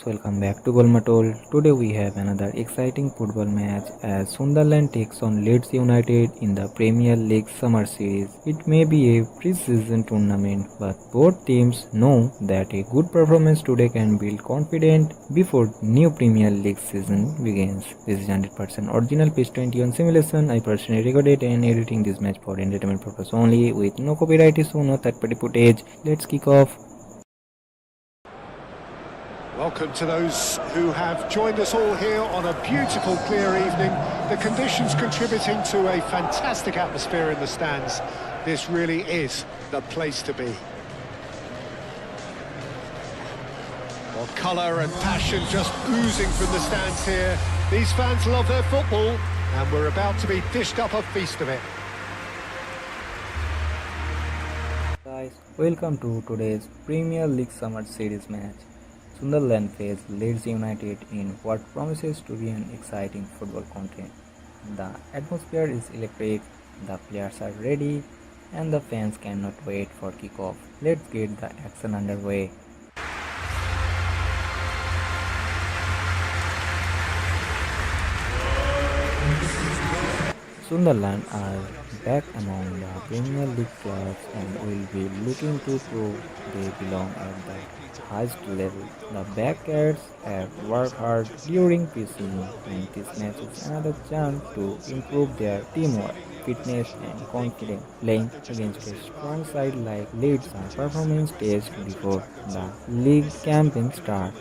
welcome back to GoalMatol. Today we have another exciting football match as Sunderland takes on Leeds United in the Premier League Summer Series. It may be a pre-season tournament, but both teams know that a good performance today can build confidence before new Premier League season begins. This is 100% original PES 21 simulation. I personally recorded and editing this match for entertainment purpose only with no copyright issue, no third-party footage. Let's kick off. Welcome to those who have joined us all here on a beautiful, clear evening. The conditions contributing to a fantastic atmosphere in the stands. This really is the place to be. Well, colour and passion just oozing from the stands here. These fans love their football, and we're about to be dished up a feast of it. Guys, welcome to today's Premier League Summer Series match. Sunderland face Leeds United in what promises to be an exciting football content. The atmosphere is electric, the players are ready, and the fans cannot wait for kickoff. Let's get the action underway. Sunderland are back among the Premier League clubs and will be looking to prove they belong at the highest level. The Backcats have worked hard during pre-season, and this match is another chance to improve their teamwork, fitness and confidence. Playing against a strong side like Leeds are performance test before the league campaign starts.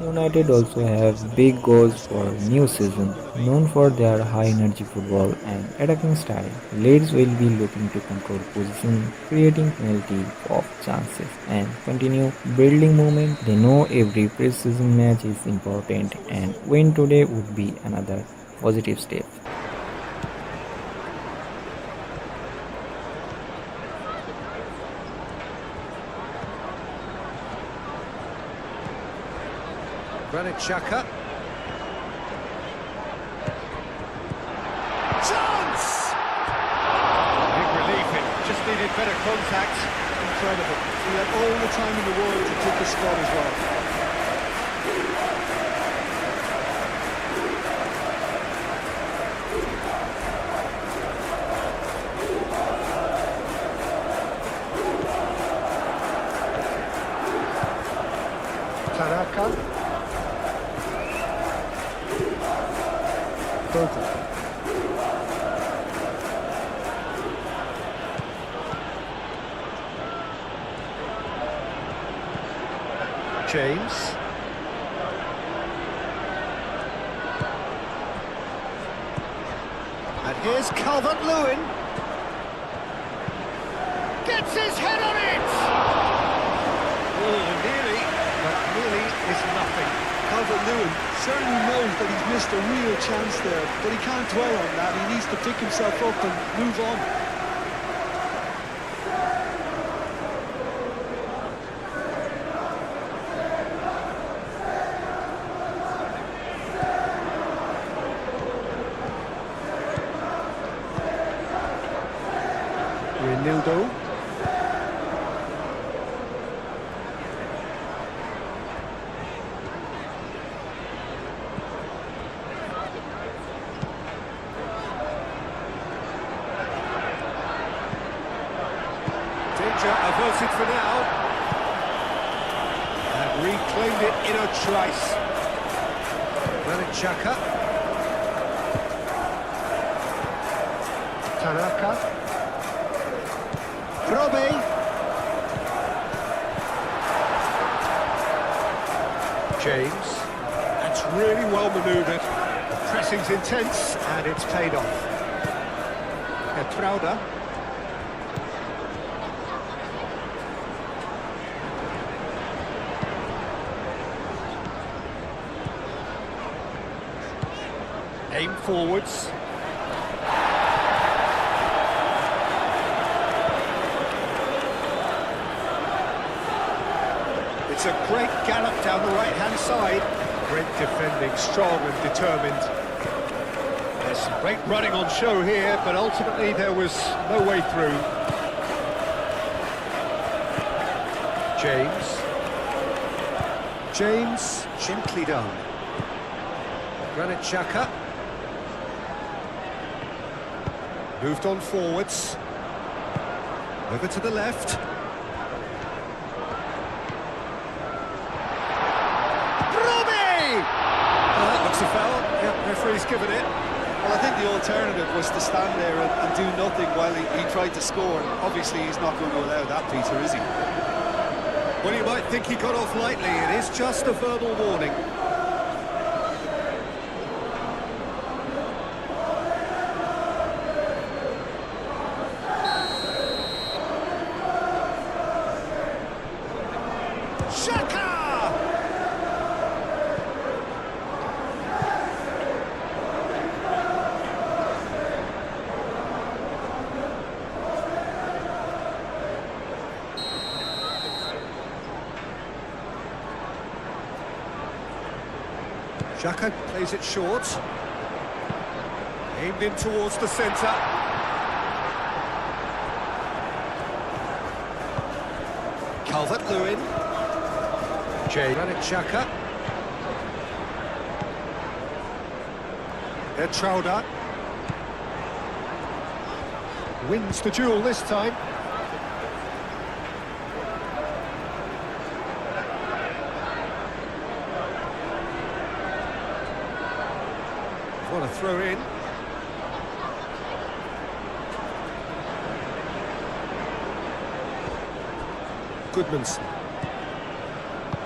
United also have big goals for new season, known for their high energy football and attacking style. Leeds will be looking to control position, creating plenty of chances and continue building momentum. They know every pre-season match is important and win today would be another positive step. Chaka. Chance! Big relief, it just needed better contact. Incredible. He had all the time in the world to take the squad as well. Tanaka. James. And here's Calvert-Lewin. Gets his head on it! Oh, nearly, but nearly is nothing. Calvert-Lewin certainly knows that he's missed a real chance there, but he can't dwell on that. He needs to pick himself up and move on. Renildo. Averted for now, and reclaimed it in a trice. Chaka. Tanaka. Robe. James. That's really well manoeuvred. The pressing's intense, and it's paid off. Etrauda. Aim forwards. It's a great gallop down the right-hand side. Great defending, strong and determined. There's some great running on show here, but ultimately there was no way through. James. James, gently done. Granit Xhaka. Moved on forwards. Over to the left. That looks a foul. Yeah, referee's given it. Well, I think the alternative was to stand there and do nothing while he tried to score. And obviously, he's not going to allow that, Peter, is he? Well, you might think he got off lightly. It is just a verbal warning. Xhaka! Xhaka plays it short. Aimed in towards the centre. Calvert-Lewin. Granit Xhaka. Etrauda. Wins the duel this time. Want to throw in. Goodmanson.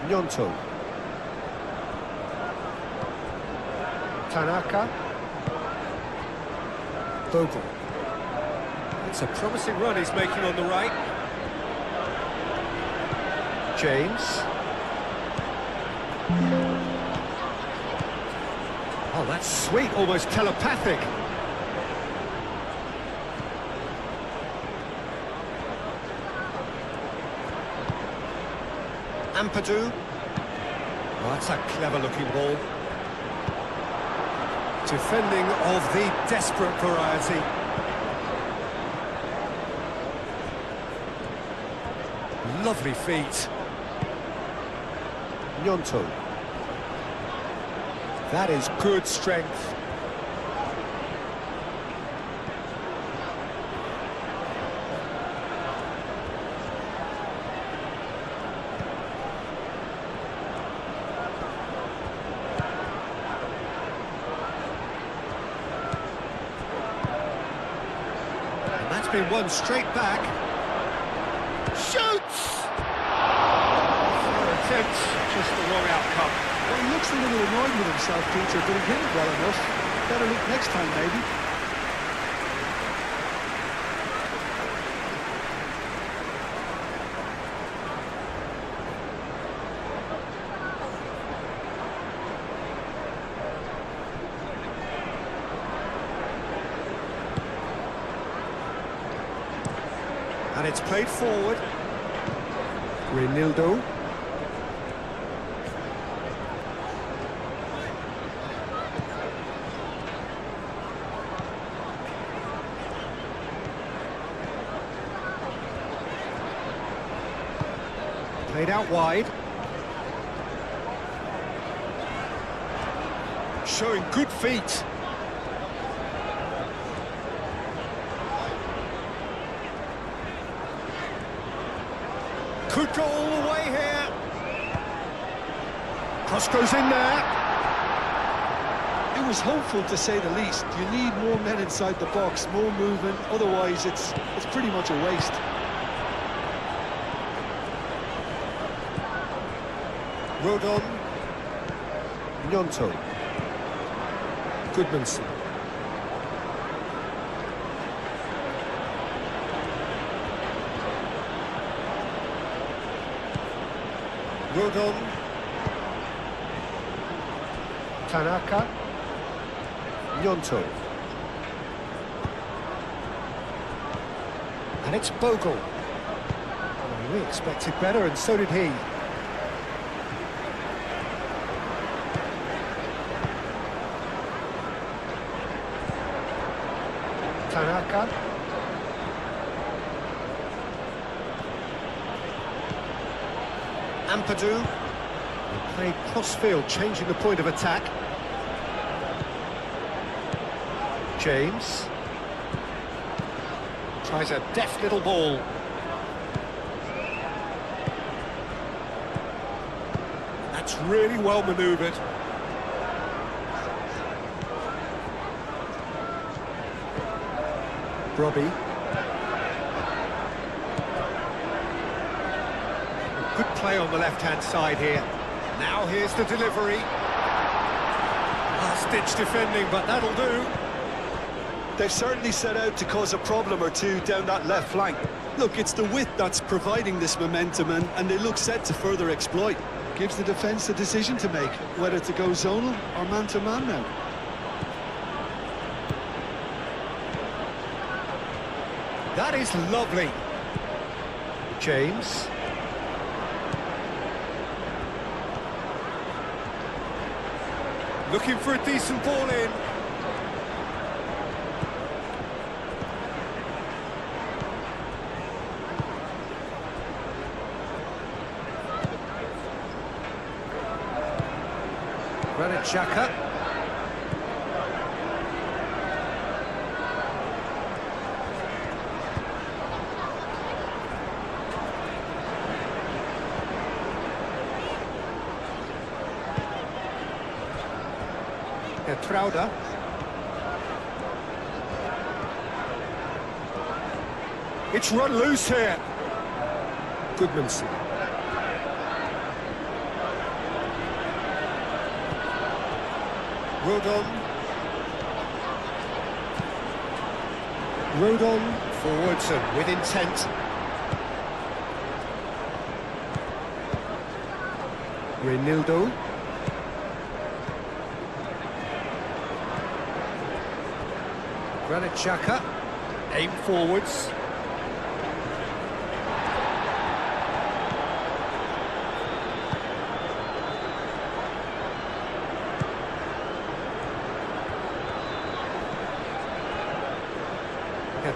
Gnonto. Tanaka. Bogle. It's a promising run he's making on the right. James. Oh, that's sweet, almost telepathic. Ampadu. Oh, that's a clever-looking ball. Defending of the desperate variety. Lovely feet. Gnonto. That is good strength. And that's been won straight back. Shoots! Attempts, just the wrong outcome. Well, he looks a little annoyed with himself, Peter, but he hit it well enough. Better look next time, maybe. And it's played forward. Reinildo. Played out wide. Showing good feet. Could go all the way here. Cross goes in there. It was hopeful, to say the least. You need more men inside the box, more movement. Otherwise, it's pretty much a waste. Rodon. Gnonto. Goodmanson. Rodon. Tanaka. Gnonto. And it's Bogle. Oh, we expected better, and so did he. Tanaka. Ampadu. Played cross-field, changing the point of attack. James. Tries a deft little ball. That's really well manoeuvred. Robbie. Good play on the left-hand side here. Now here's the delivery. Last-ditch defending, but that'll do. They've certainly set out to cause a problem or two down that left flank. Look, it's the width that's providing this momentum, and they look set to further exploit. Gives the defence a decision to make, whether to go zonal or man-to-man now. That is lovely. James. Looking for a decent ball in. Granit Xhaka. Trauder. It's run loose here. Goodmanson. Rodon forwards and with intent. Reinildo. Granit Xhaka, aim forwards.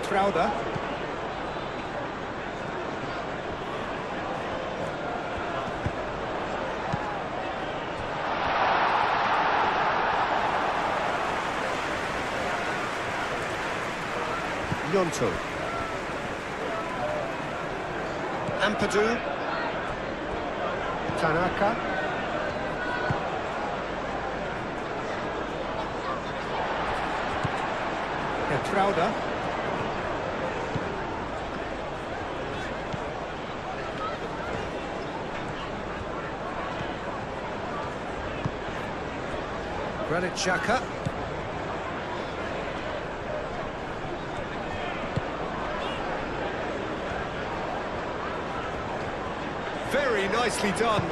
Trauder. Gnonto. Ampadu. Tanaka. Trauder. Granit Xhaka. Very nicely done.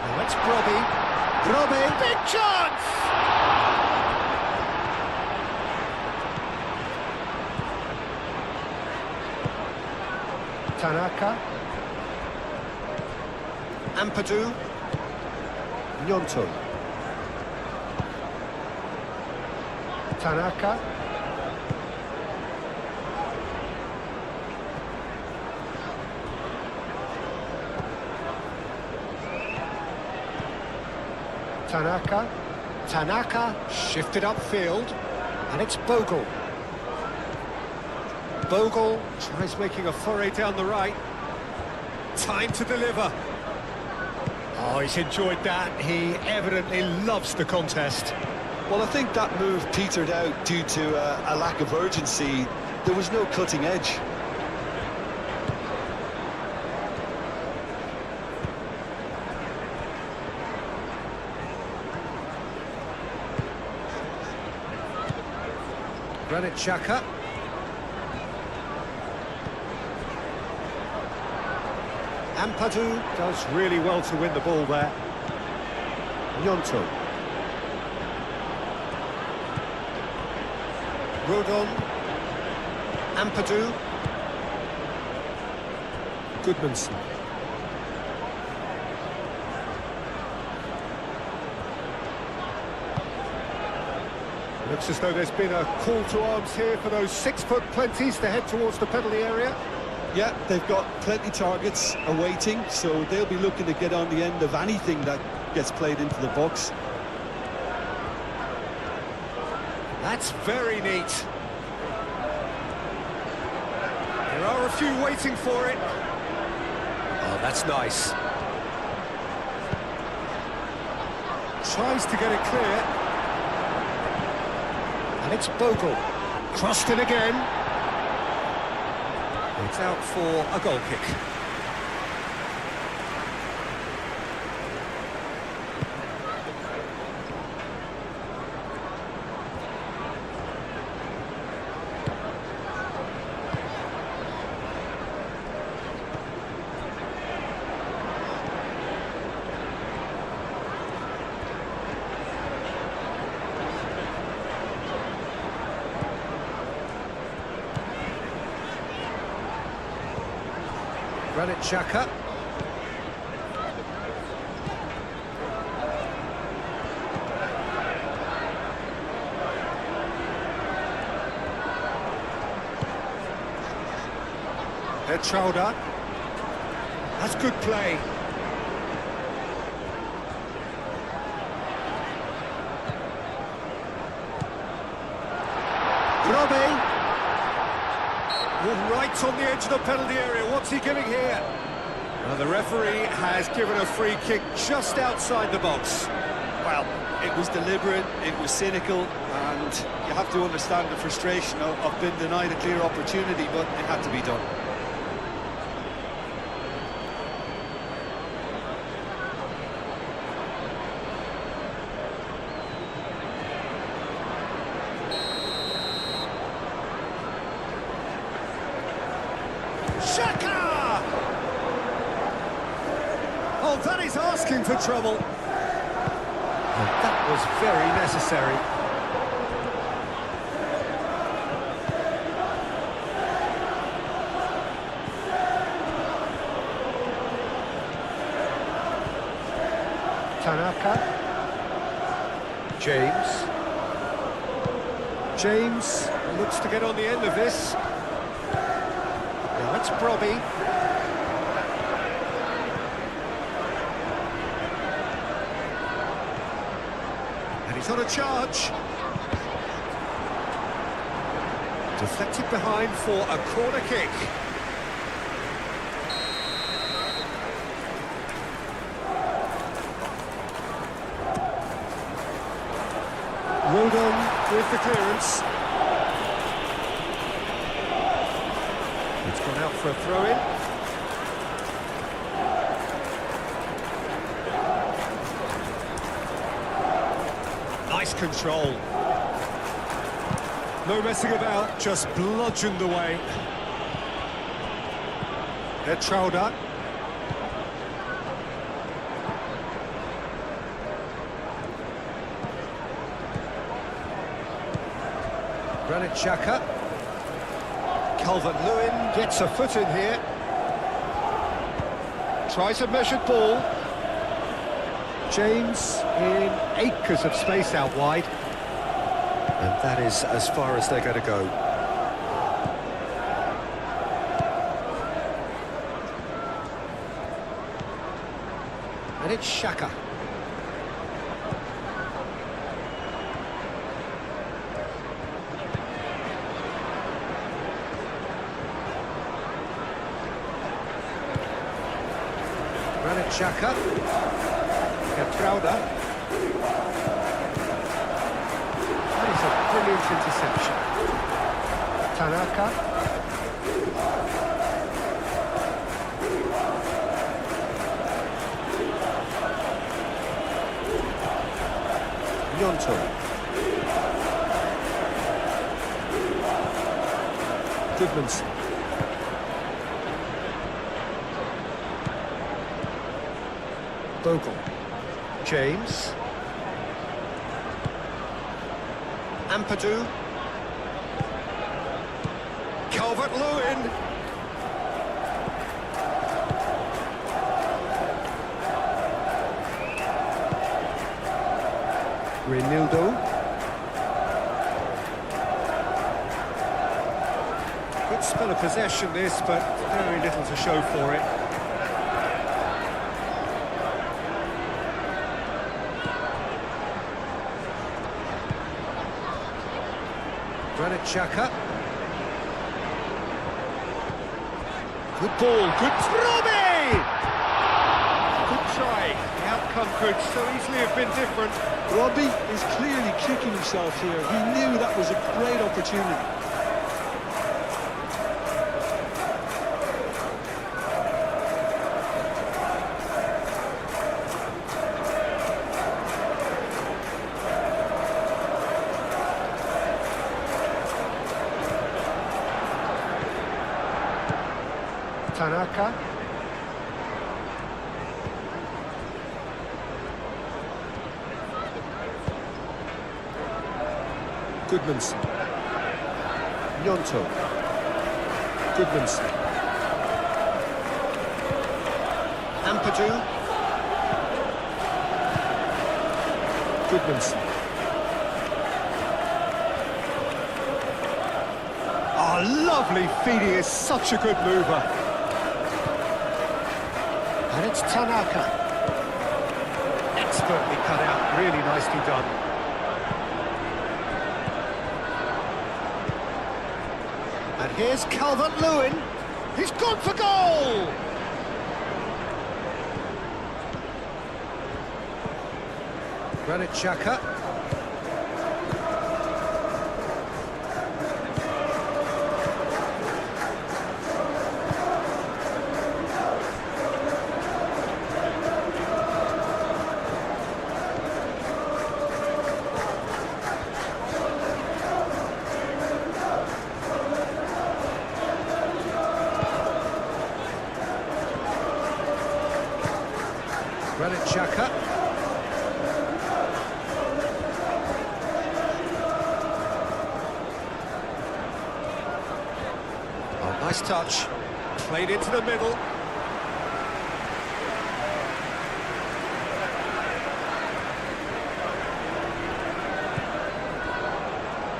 Now it's Brobbey. Brobbey, big chance! Tanaka. Ampadu. Gnonto. Tanaka. Tanaka shifted upfield, and it's Bogle. Bogle tries making a foray down the right. Time to deliver. Oh, he's enjoyed that. He evidently loves the contest. Well, I think that move petered out due to a lack of urgency. There was no cutting edge. Granit Xhaka. Ampadu does really well to win the ball there. Gnonto. Rodon. Ampadu. Goodmanson. Looks as though there's been a call to arms here for those 6-foot plenties to head towards the penalty area. Yeah, they've got plenty targets awaiting, so they'll be looking to get on the end of anything that gets played into the box. That's very neat. There are a few waiting for it. Oh, that's nice. Tries to get it clear. And it's Bogle. Crossed in again. It's out for a goal kick. Granit Xhaka. Petralda. That's good play. Robbie. Right on the edge of the penalty area. What's he giving here? Well, the referee has given a free kick just outside the box. Well, it was deliberate, it was cynical, and you have to understand the frustration of being denied a clear opportunity, but it had to be done. Xhaka! Oh, that is asking for trouble. And that was very necessary. Tanaka. James looks to get on the end of this. Now it's Brobby. And he's on a charge. Deflected behind for a corner kick. Rodon with the clearance. It's gone out for a throw-in. Nice control. No messing about, just bludgeoned away. Petralda. Granit Xhaka. Calvert-Lewin gets a foot in here. Tries a measured ball. James in acres of space out wide. And that is as far as they're going to go. And it's Xhaka. Granit Xhaka. Petralda. That is a brilliant interception. Tanaka. Yonto. Goodmanson. Bogle. James. Ampadu. Calvert-Lewin. Reinildo. Good spell of possession this, but very little to show for it. Granit Xhaka. Good ball, good throw-in! Good try. The outcome could so easily have been different. Robbie is clearly kicking himself here. He knew that was a great opportunity. Tanaka. Goodmanson. Gnonto. Goodmanson. Ampadu. Goodmanson. Oh, lovely feed. He is such a good mover. And it's Tanaka. Expertly cut out, really nicely done. And here's Calvert-Lewin. He's gone for goal! Granit Xhaka. Granit Xhaka. Oh, nice touch. Played into the middle.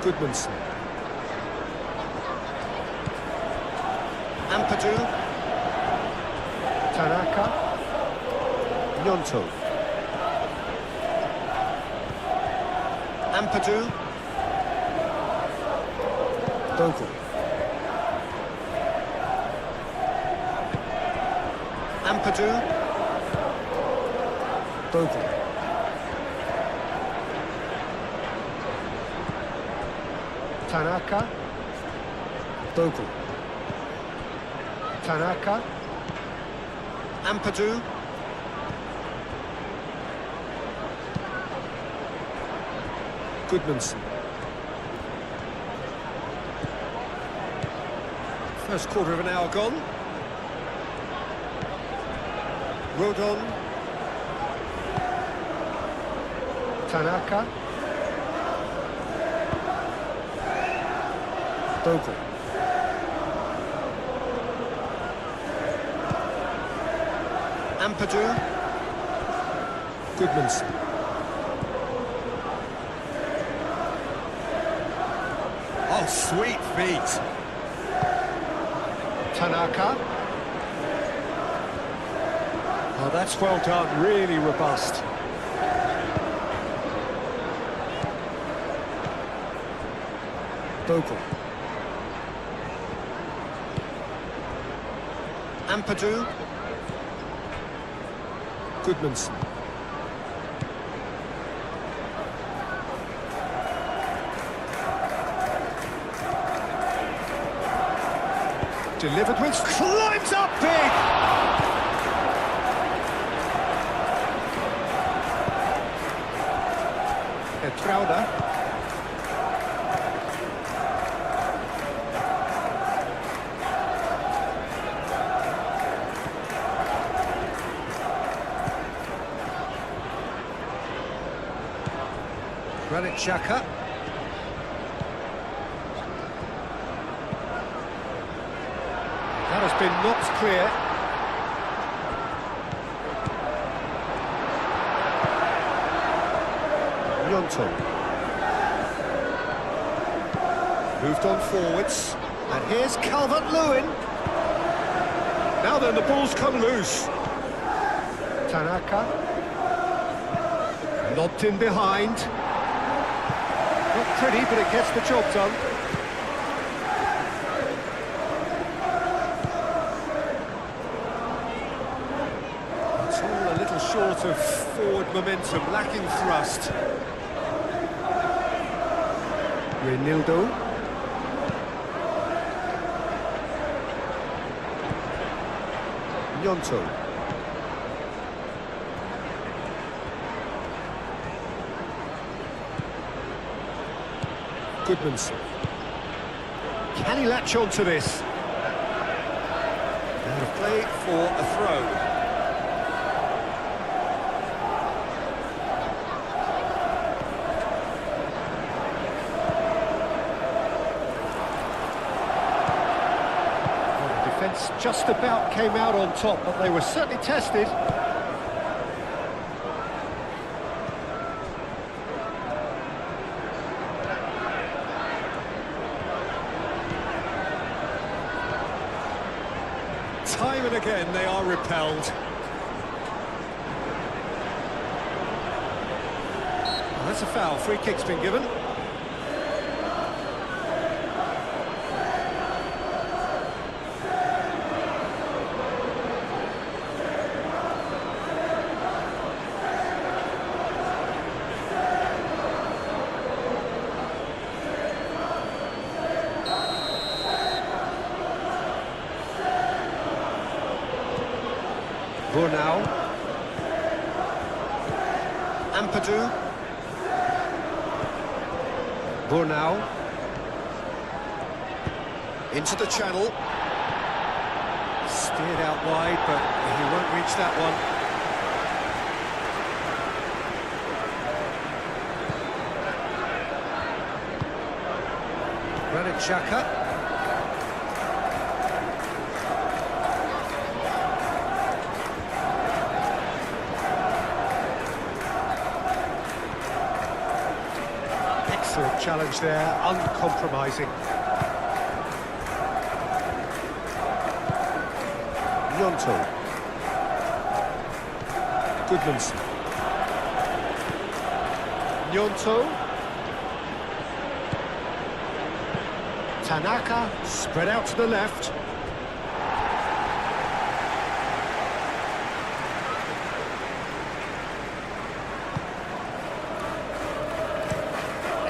Goodmanson. Ampadu. Tanaka. Gnonto. Ampadu. Bogle. Ampadu. Bogle. Tanaka. Bogle. Tanaka. Ampadu. Goodmanson. First quarter of an hour gone. Rodon. Tanaka. Bogle. Ampadu. Goodmanson. Oh, sweet feet. Tanaka. Oh, that's well done, really robust. Bogle. Ampadu. Goodmanson. Delivered with, climbs up big! Estrada. Granit Xhaka. That has been knocked clear. Gnonto. Moved on forwards. And here's Calvert-Lewin. Now then, the ball's come loose. Tanaka. Lobbed in behind. Not pretty, but it gets the job done. It's all a little short of forward momentum, lacking thrust. Reinildo. Gnonto. Goodmanson. Can he latch on to this? Out of play for a throw. Defence just about came out on top, but they were certainly tested. Time and again they are repelled. Well, that's a foul. Free kick's been given. Brunau. Ampadu. Brunau. Into the channel. Steered out wide, but he won't reach that one. Granit Xhaka. Excellent challenge there, uncompromising. Gnonto. Goodmanson. Gnonto. Tanaka, spread out to the left.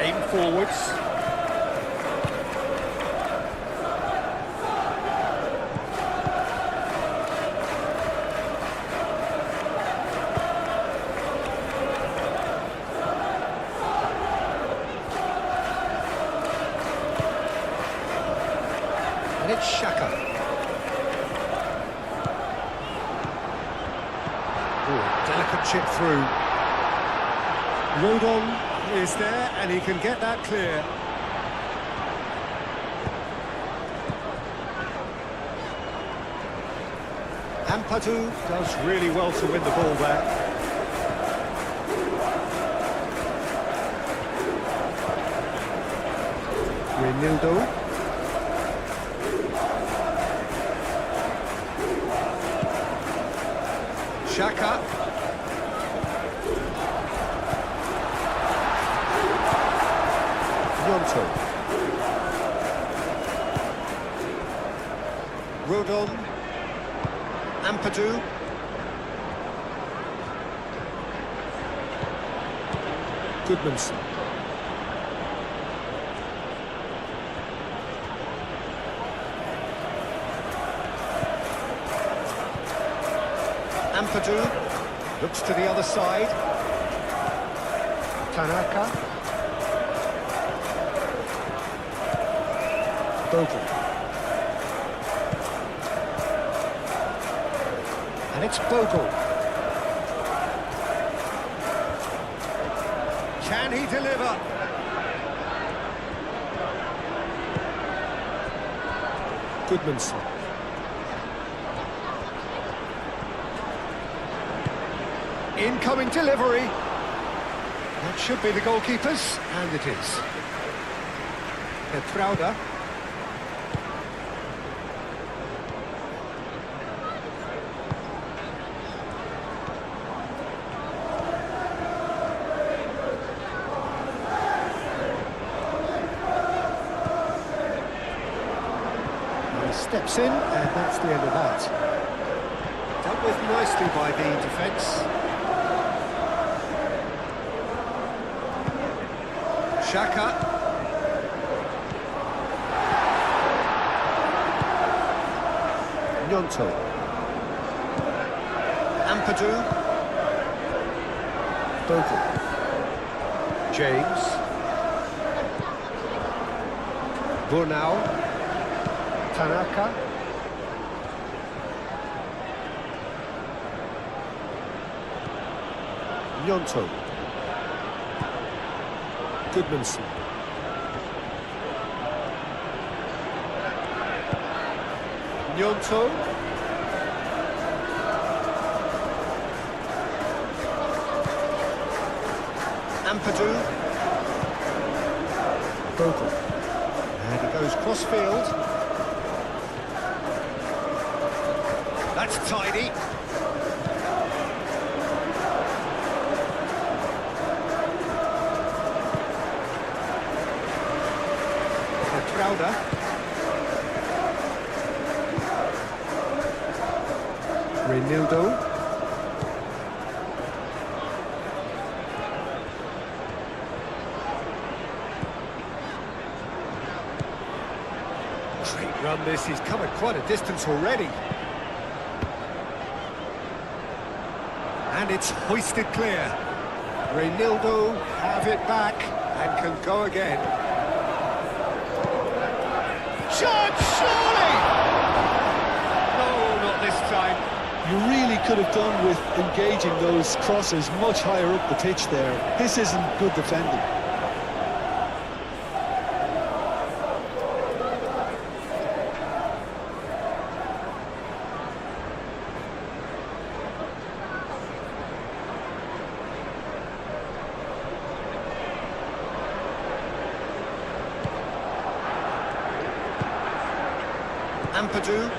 Aim forwards. And it's Xhaka. Oh, delicate chip through. Rodon is there, and he can get that clear. Ampadu does really well to win the ball there. Reinildo. Xhaka. Gnonto. Rodon. Ampadu. Goodmanson. Ampadu looks to the other side. Tanaka. Bogle. And it's Bogle. Can he deliver? Goodmanson. Incoming delivery. That should be the goalkeeper's, and it is. Petrauda. steps in, and that's the end of that. Dealt with nicely by the defence. Xhaka. Gnonto. Ampadu. Bogle. James. Burnau. Tanaka. Gnonto. Goodmanson. Gnonto. Ampadu. Bogle. And he goes cross-field. That's tidy. Crowder. Reinildo. Great run this, he's come quite a distance already. And it's hoisted clear. Reinildo have it back and can go again. Shot, surely! No, not this time. You really could have done with engaging those crosses much higher up the pitch there. This isn't good defending. Ampadu.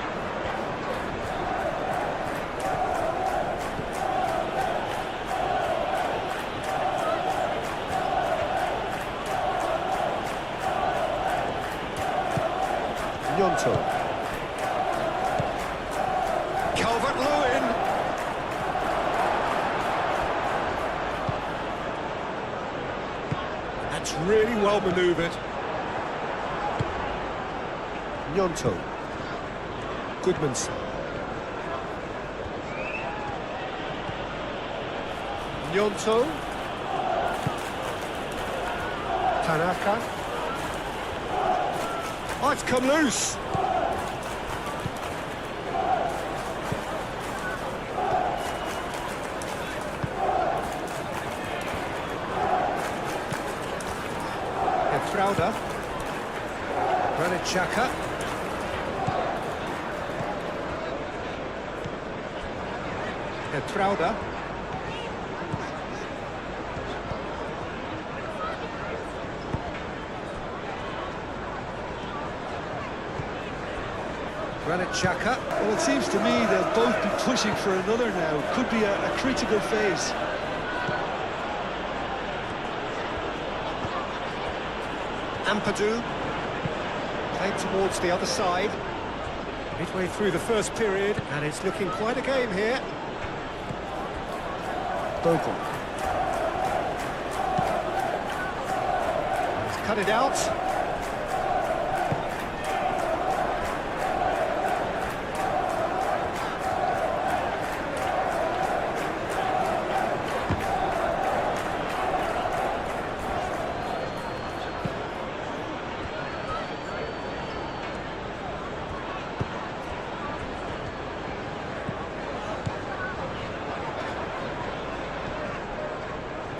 Gnonto. Calvert-Lewin. That's really well manoeuvred. Gnonto. Goodmanson. Gnonto. Tanaka. Oh, it's come loose. Crowder. Granit Xhaka. Crowder. Granit Xhaka. Well, it seems to me they'll both be pushing for another now. Could be a critical phase. Ampadu. Played towards the other side. Midway through the first period, and it's looking quite a game here. Bogle. He's cut it out.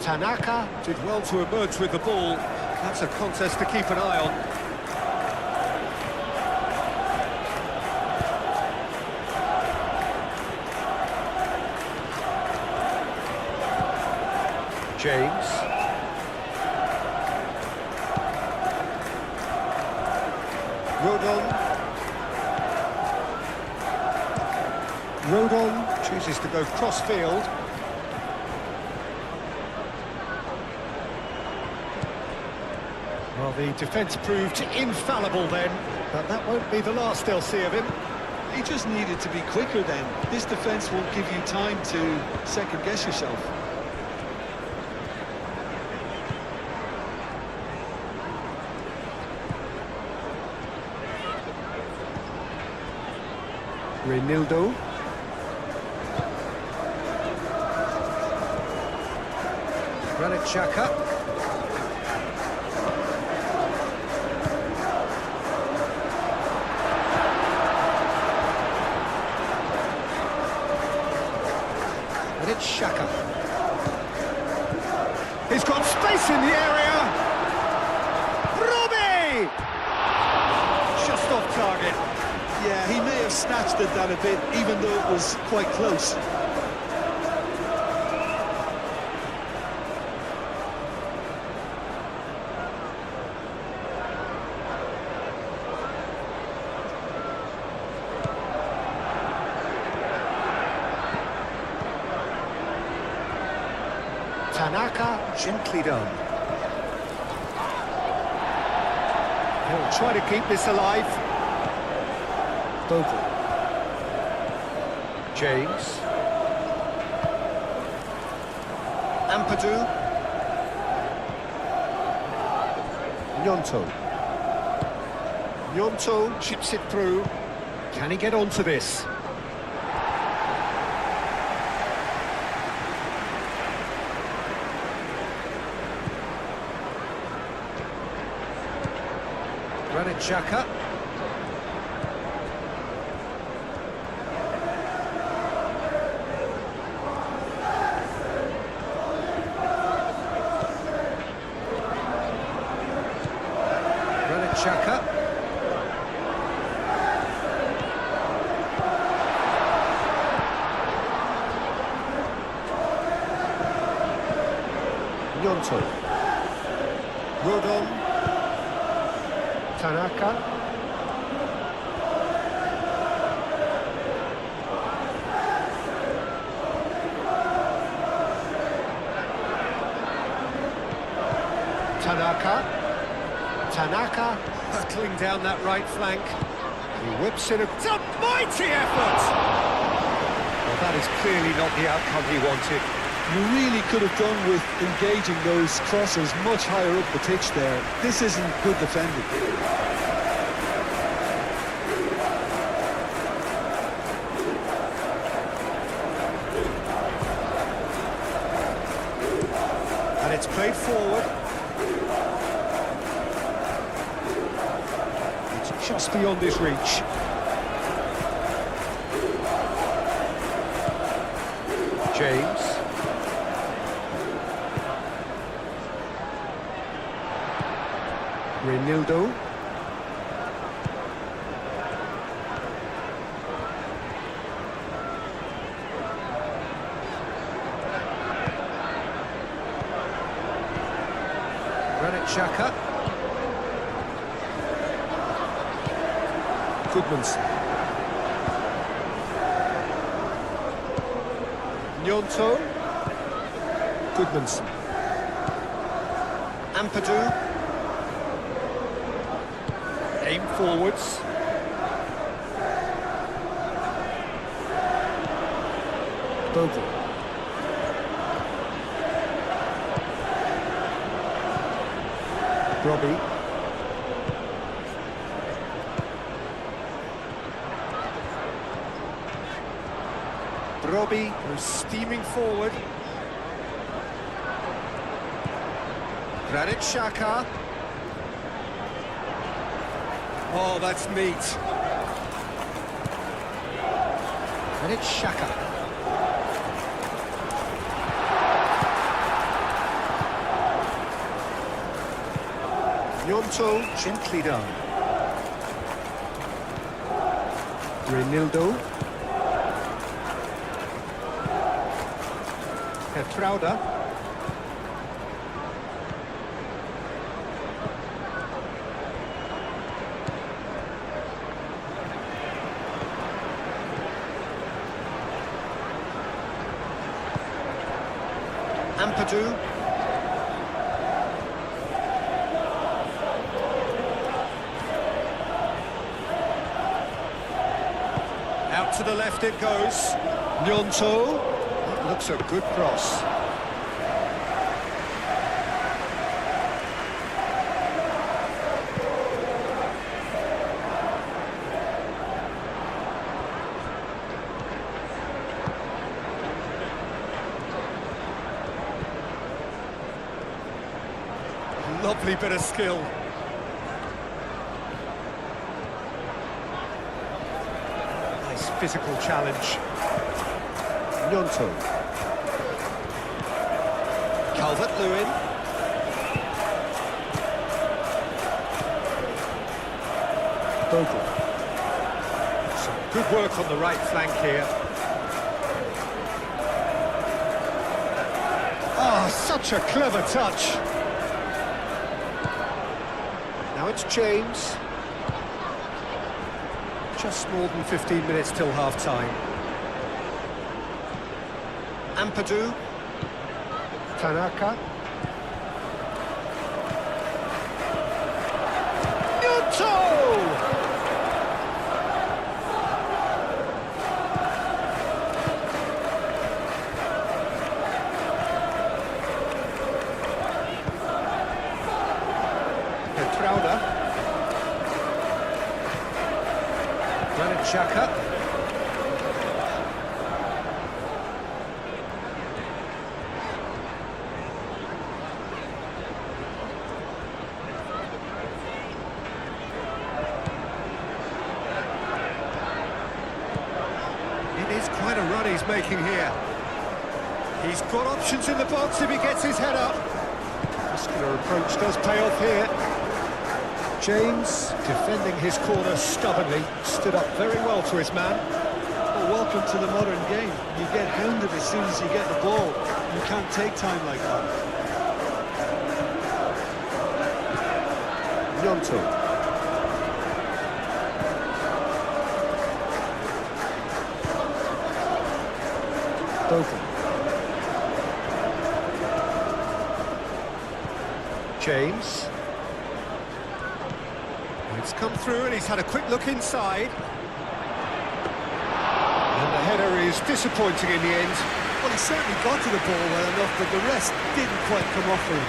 Tanaka did well to emerge with the ball. That's a contest to keep an eye on. James. Rodon chooses to go cross-field. Well, the defence proved infallible then. But that won't be the last they'll see of him. He just needed to be quicker then. This defence won't give you time to second-guess yourself. Reinildo. Granit Xhaka. And it's Xhaka. He's got space in the area. Robbie! Just off target. Yeah, he may have snatched at that a bit, even though it was quite close. Tanaka, gently done. He'll try to keep this alive. Bogle. James. Ampadu. Gnonto. Gnonto chips it through. Can he get onto this? Granit Xhaka. Granit Xhaka. Gnonto. Rodon. Tanaka. Tanaka hurtling down that right flank. He whips it. It's a mighty effort! Well, that is clearly not the outcome he wanted. You really could have done with engaging those crosses much higher up the pitch there. This isn't good defending. And it's played forward. It's just beyond his reach. James. Reinildo. Granit Xhaka. Goodmanson. Gnonto. Goodmanson. Ampadu. Aim forwards. Bogle. Robbie. Robbie goes steaming forward. Granit Xhaka. Oh, that's neat. And it's Xhaka. Gnonto, gently done. Reinildo. Petrauda. Ampadu. to the left it goes. Nyonto. That looks a good cross. Lovely bit of skill. Nice physical challenge. Nyonto. Calvert-Lewin. Bogle. Some good work on the right flank here. Oh, such a clever touch. Now it's James. Just more than 15 minutes till half-time. Ampadu. Tanaka. Nyonto! Xhaka. It is quite a run he's making here. He's got options in the box if he gets his head up. Muscular approach does pay off here. James, defending his corner stubbornly, stood up very well to his man. Well, welcome to the modern game. You get hounded as soon as you get the ball. You can't take time like that. Nyonto. Bogle. James. It's come through and he's had a quick look inside. And the header is disappointing in the end. Well, he certainly got to the ball well enough, but the rest didn't quite come off for him.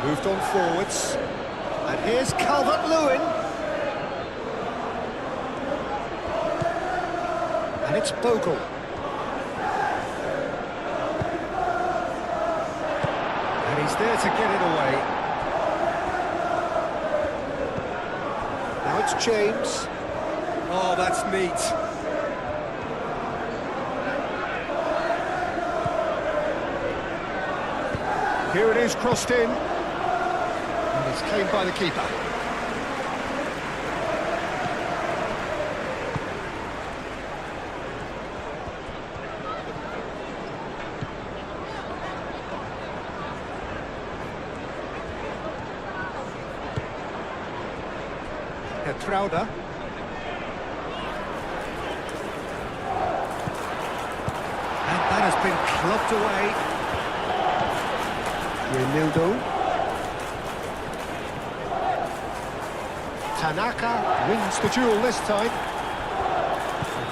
Moved on forwards. And here's Calvert-Lewin. And it's Bogle. He's there to get it away. Now it's James. Oh, that's neat. Here it is, crossed in. And it's claimed by the keeper. Trauda. And that has been clubbed away. Renildo. Tanaka wins the duel this time.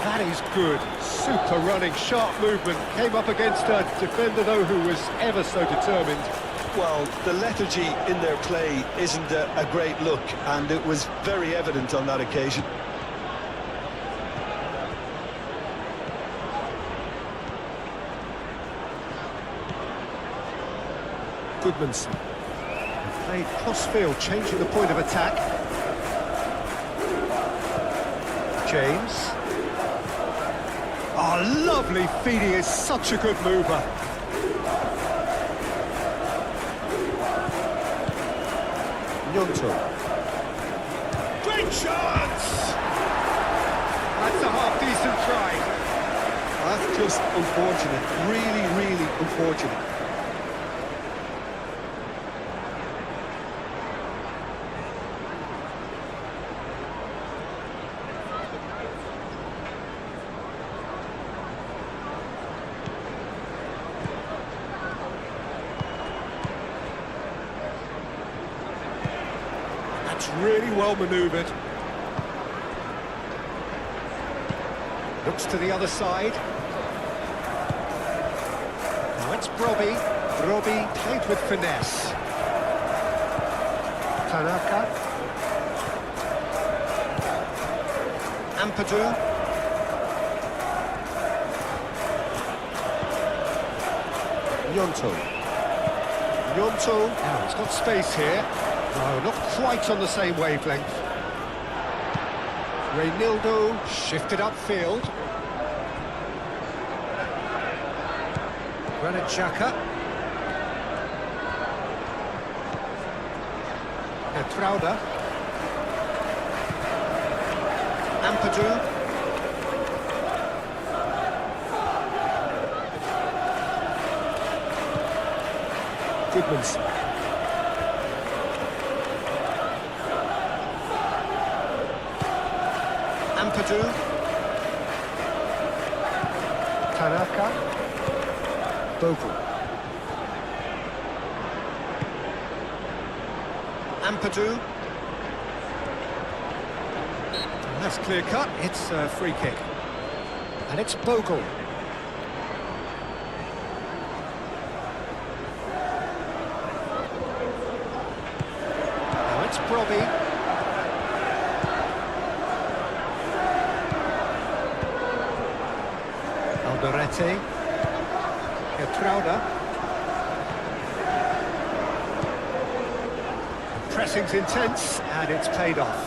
That is good. Super running, sharp movement. Came up against a defender, though, who was ever so determined. Well, the lethargy in their play isn't a great look, and it was very evident on that occasion. Goodmanson. Played cross-field, changing the point of attack. James. Oh, lovely feed. He is such a good mover. Nyonto. Great chance! That's a half-decent try. That's just unfortunate. Really, really unfortunate. That's really well manoeuvred. Looks to the other side. Now it's Brobbey. Brobbey played with finesse. Tanaka. Ampadu. Gnonto. Now he's got space here. No, not quite on the same wavelength. Reynildo shifted upfield. Granit Xhaka. Petrauda. Ampadu. Goodmanson. Ampadu. Tanaka. Bogle. Ampadu. That's clear cut. It's a free kick. And it's Bogle. Now it's Brobbey. Alderete. Petrauda. Pressing's intense, and it's paid off.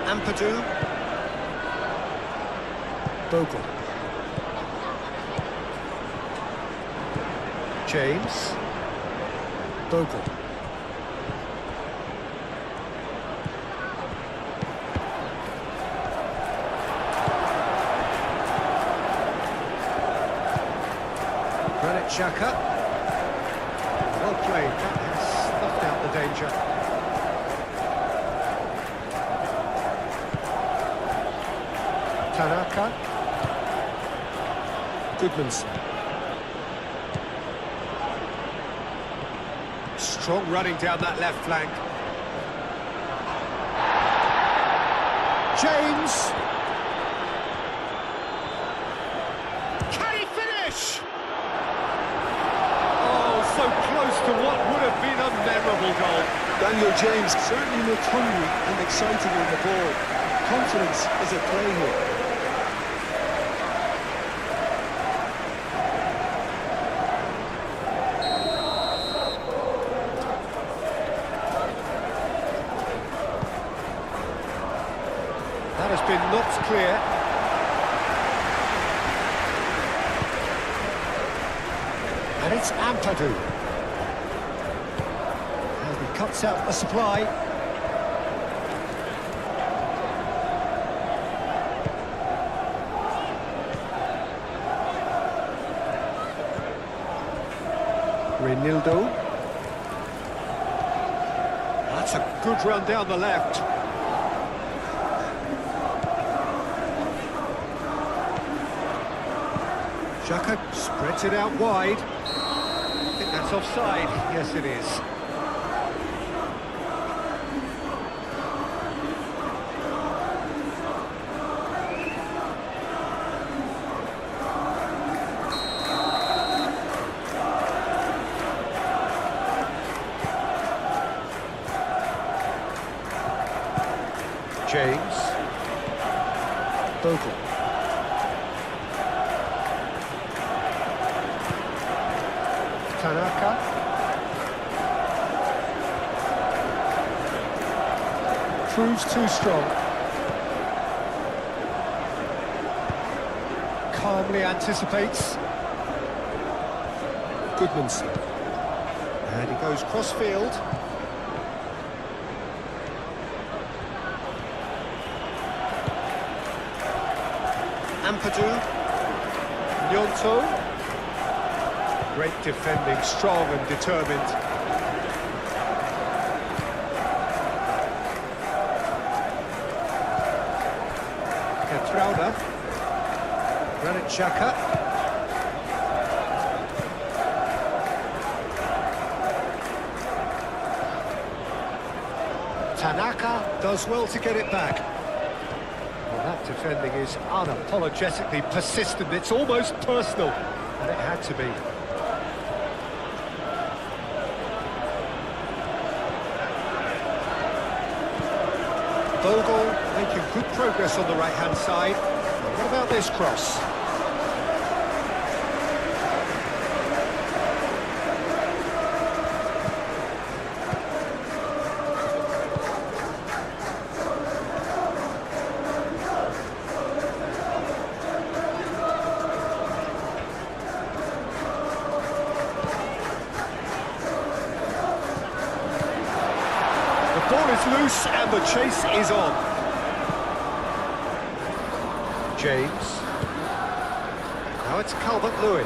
Ampadu. Bogle. James. Bogle. Granit Xhaka. Well played. That has snuffed out the danger. Tanaka. Goodmanson. Strong running down that left flank. James. Can he finish? Oh, so close to what would have been a memorable goal. Daniel James certainly looked hungry and excited with the ball. Confidence is at play here. That has been knocked clear. And it's Ampadu. And he cuts out the supply. Reynildo. That's a good run down the left. Xhaka spreads it out wide. I think that's offside. Yes, it is. James. Bogle. Tanaka. Proves too strong. Calmly anticipates. Goodmanson. And he goes cross-field. Ampadu. Gnonto. Great defending, strong and determined. Schroeder. Granit Xhaka. Tanaka does well to get it back. Well, that defending is unapologetically persistent. It's almost personal, and it had to be. Bogle making good progress on the right-hand side. What about this cross? The ball is loose and the chase is on. James. Now it's Calvert-Lewin.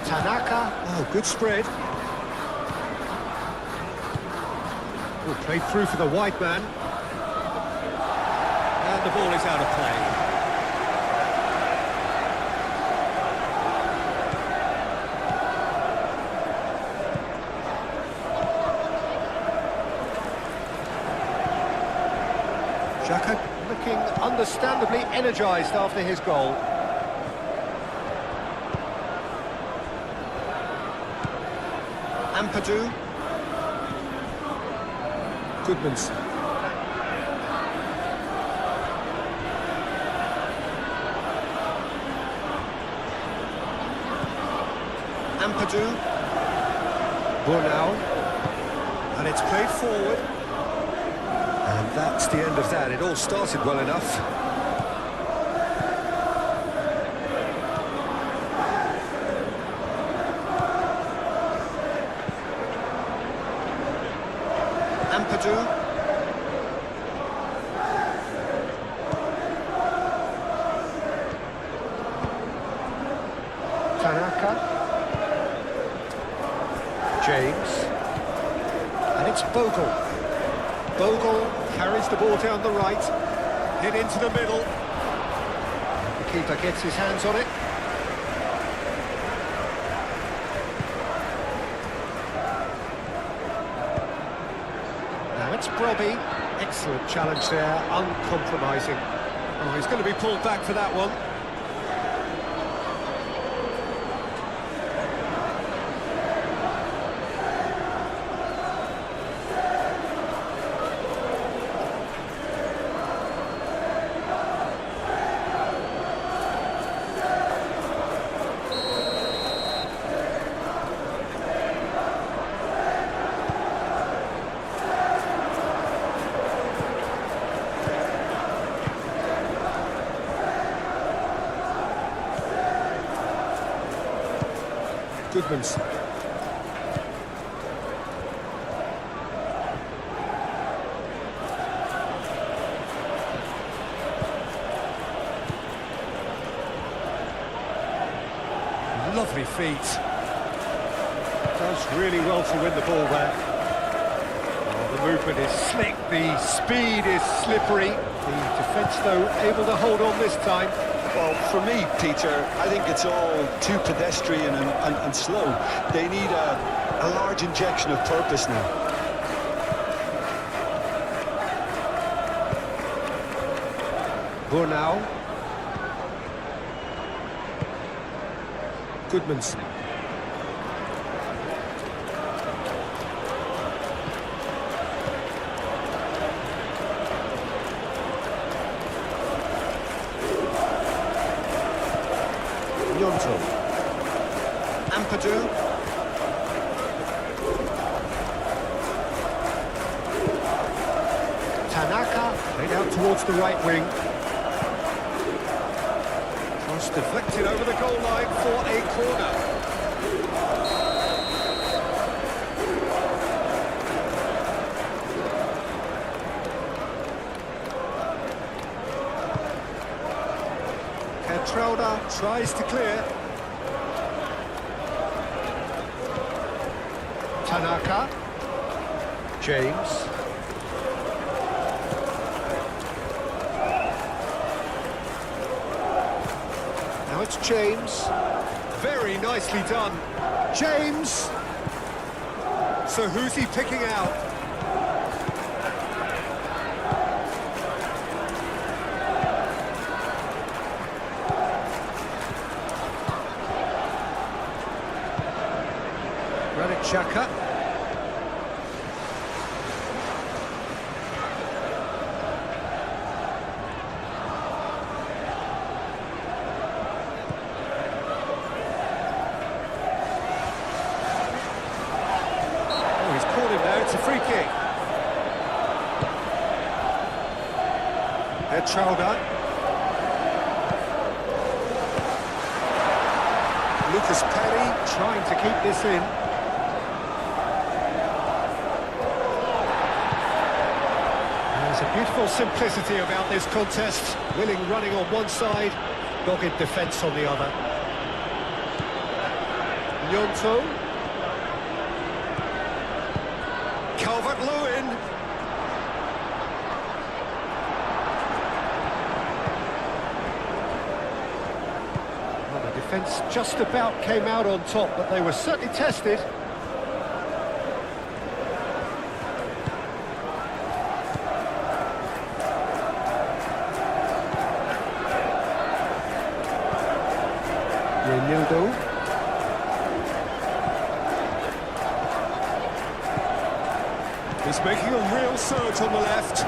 Tanaka. Oh, good spread. Oh, played through for the wide man. And the ball is out of play. Xhaka looking understandably energised after his goal. Ampadu. Goodmanson. Ampadu. Burnau. And it's played forward. And that's the end of that. It all started well enough. Ampadu. Tanaka. James. And it's Bogle. Bogle carries the ball down the right, hit into the middle. The keeper gets his hands on it. Now it's Brobby. Excellent challenge there, uncompromising. Oh, he's going to be pulled back for that one. Goodmanson. Lovely feet. Does really well to win the ball there. Oh, the movement is slick, the speed is slippery. The defence, though, able to hold on this time. Well, for me, Peter, I think it's all too pedestrian and slow. They need a large injection of purpose now. Burnau. Goodmanson. Ampadu. Tanaka played out towards the right wing. Cross deflected over the goal line for a corner. Schroeder tries to clear. Tanaka. James. it's James. Very nicely done. James! So who's he picking out? Granit Xhaka. It's a free kick. Showdown. Lucas Perry trying to keep this in. There's a beautiful simplicity about this contest. Willing running on one side, dogged defence on the other. Gnonto. Calvert-Lewin. Well, the defence just about came out on top, but they were certainly tested. Renildo. He's making a real surge on the left.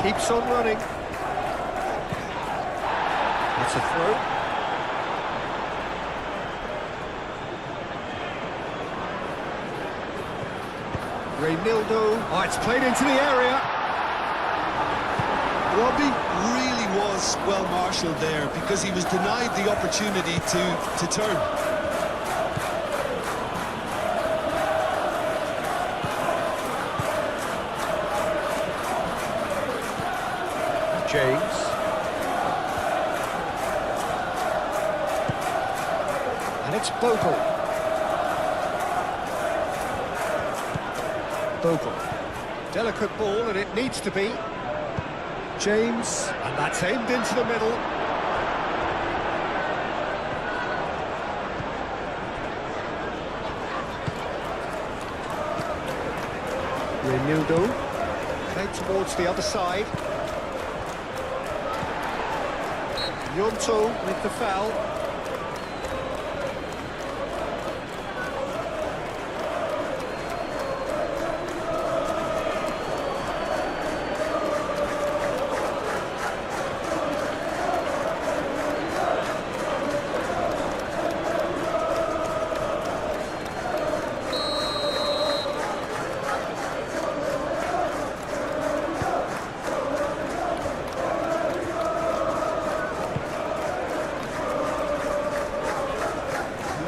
Keeps on running. That's a throw. Renildo. Oh, it's played into the area. Robbie really was well marshalled there because he was denied the opportunity to turn. James. And it's Bogle. Bogle. Delicate ball, and it needs to be. James. And that's aimed into the middle. Renildo. Played towards the other side. Gnonto with the foul.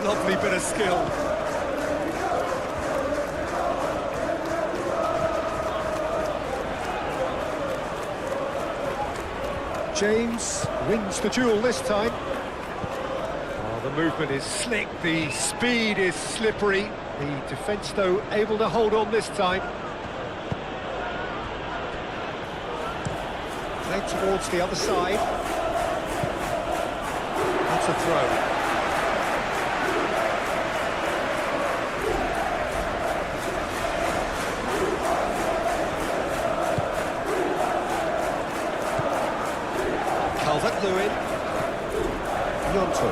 Lovely bit of skill. James wins the duel this time. Oh, the movement is slick, the speed is slippery. The defence, though, able to hold on this time. Played towards the other side. That's a throw. Calvert-Lewin. Gnonto.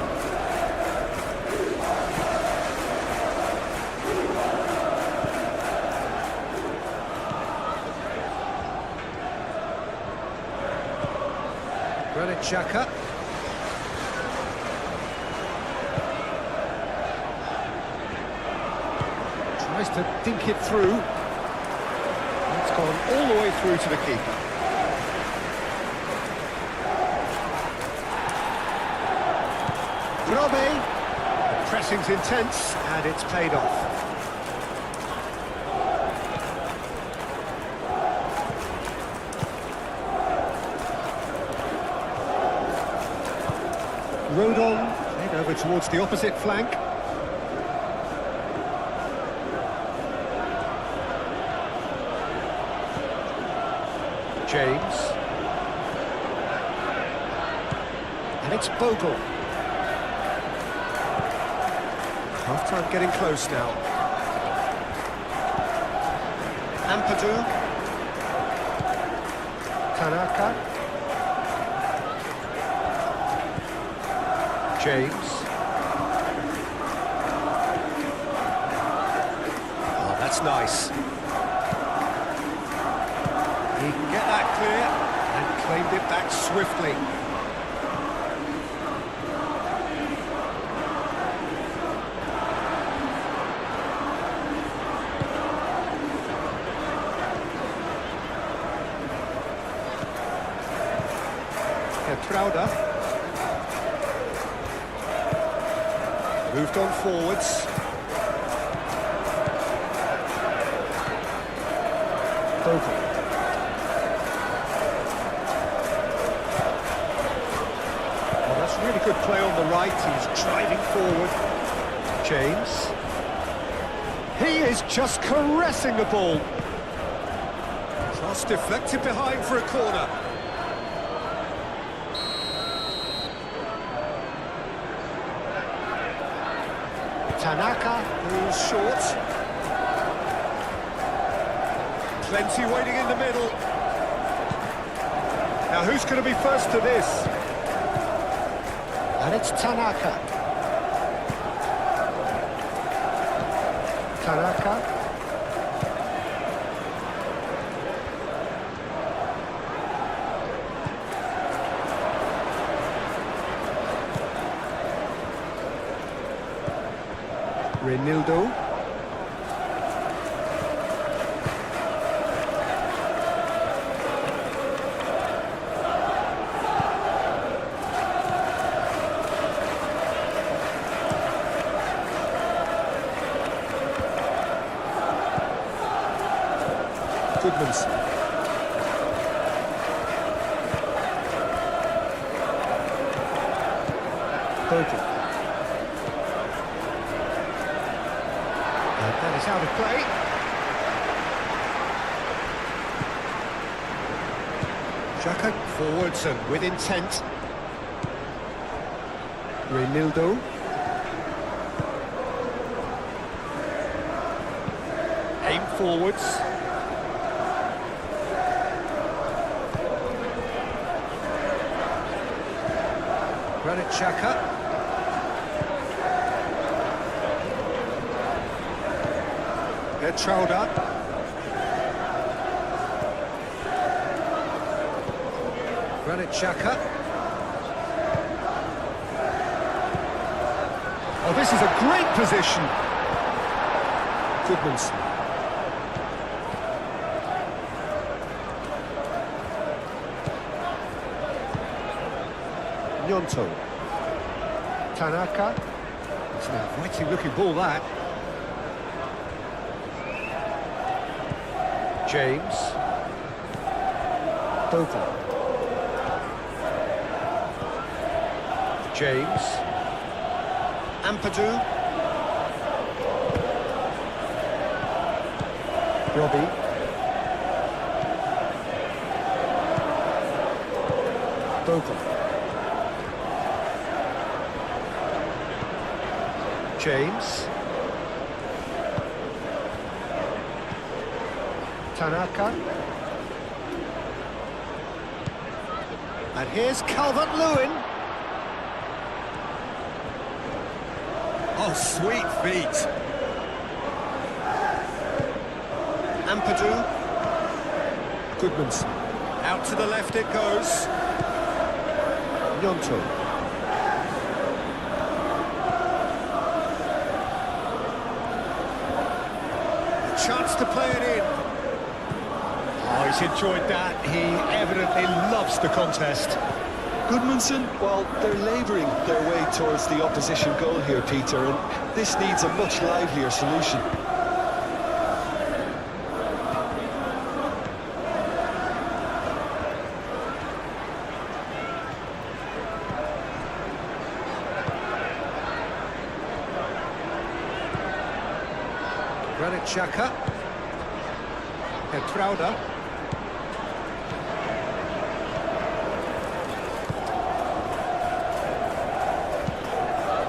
Granit Xhaka. Tries to dink it through. It's gone all the way through to the keeper. Robbie, the pressing's intense and it's paid off. Rodon, played over towards the opposite flank. James. And it's Bogle. Half-time getting close now. Ampadu. Tanaka. James. Oh, that's nice. He can get that clear and claimed it back swiftly. Trauda moved on forwards. Bogle. Well, that's really good play on the right. He's driving forward. James. He is just caressing the ball. Cross deflected behind for a corner. Tanaka, who's short. Plenty waiting in the middle. Now who's going to be first to this? And it's Tanaka. Tanaka. Renildo. Goodmanson. Bogle. That is out of play. Xhaka forwards and with intent. Renildo. Aim forwards. Granit Xhaka. Trauda. Granit Xhaka. Oh, this is a great position. Goodmanson. Gnonto. Tanaka. It's an inviting looking ball, that. James. Bogle. James. Ampadu. Robbie. Bogle. James. Tanaka. And here's Calvert-Lewin. Oh, sweet feet. Ampadu. Goodmanson. Out to the left it goes. Gnonto. A chance to play it in. Oh, he's enjoyed that. He evidently loves the contest. Goodmanson, well, they're labouring their way towards the opposition goal here, Peter, and this needs a much livelier solution. Granit Xhaka. Trauda.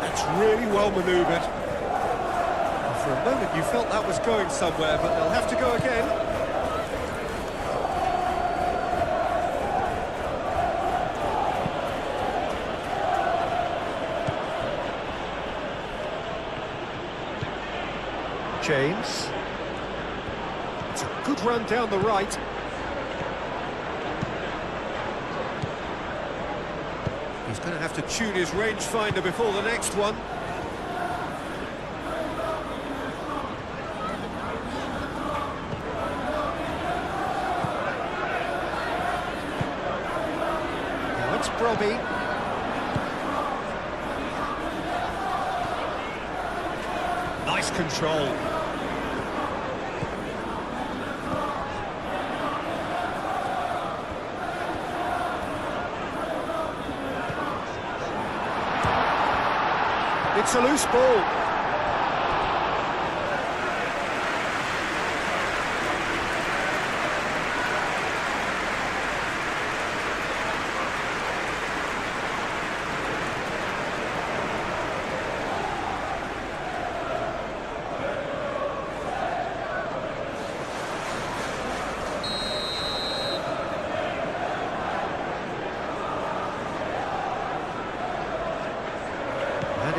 That's really well manoeuvred. For a moment you felt that was going somewhere, but they'll have to go again. James. It's a good run down the right. He's going to have to tune his rangefinder before the next one. Now it's Brobby. Nice control. It's a loose ball.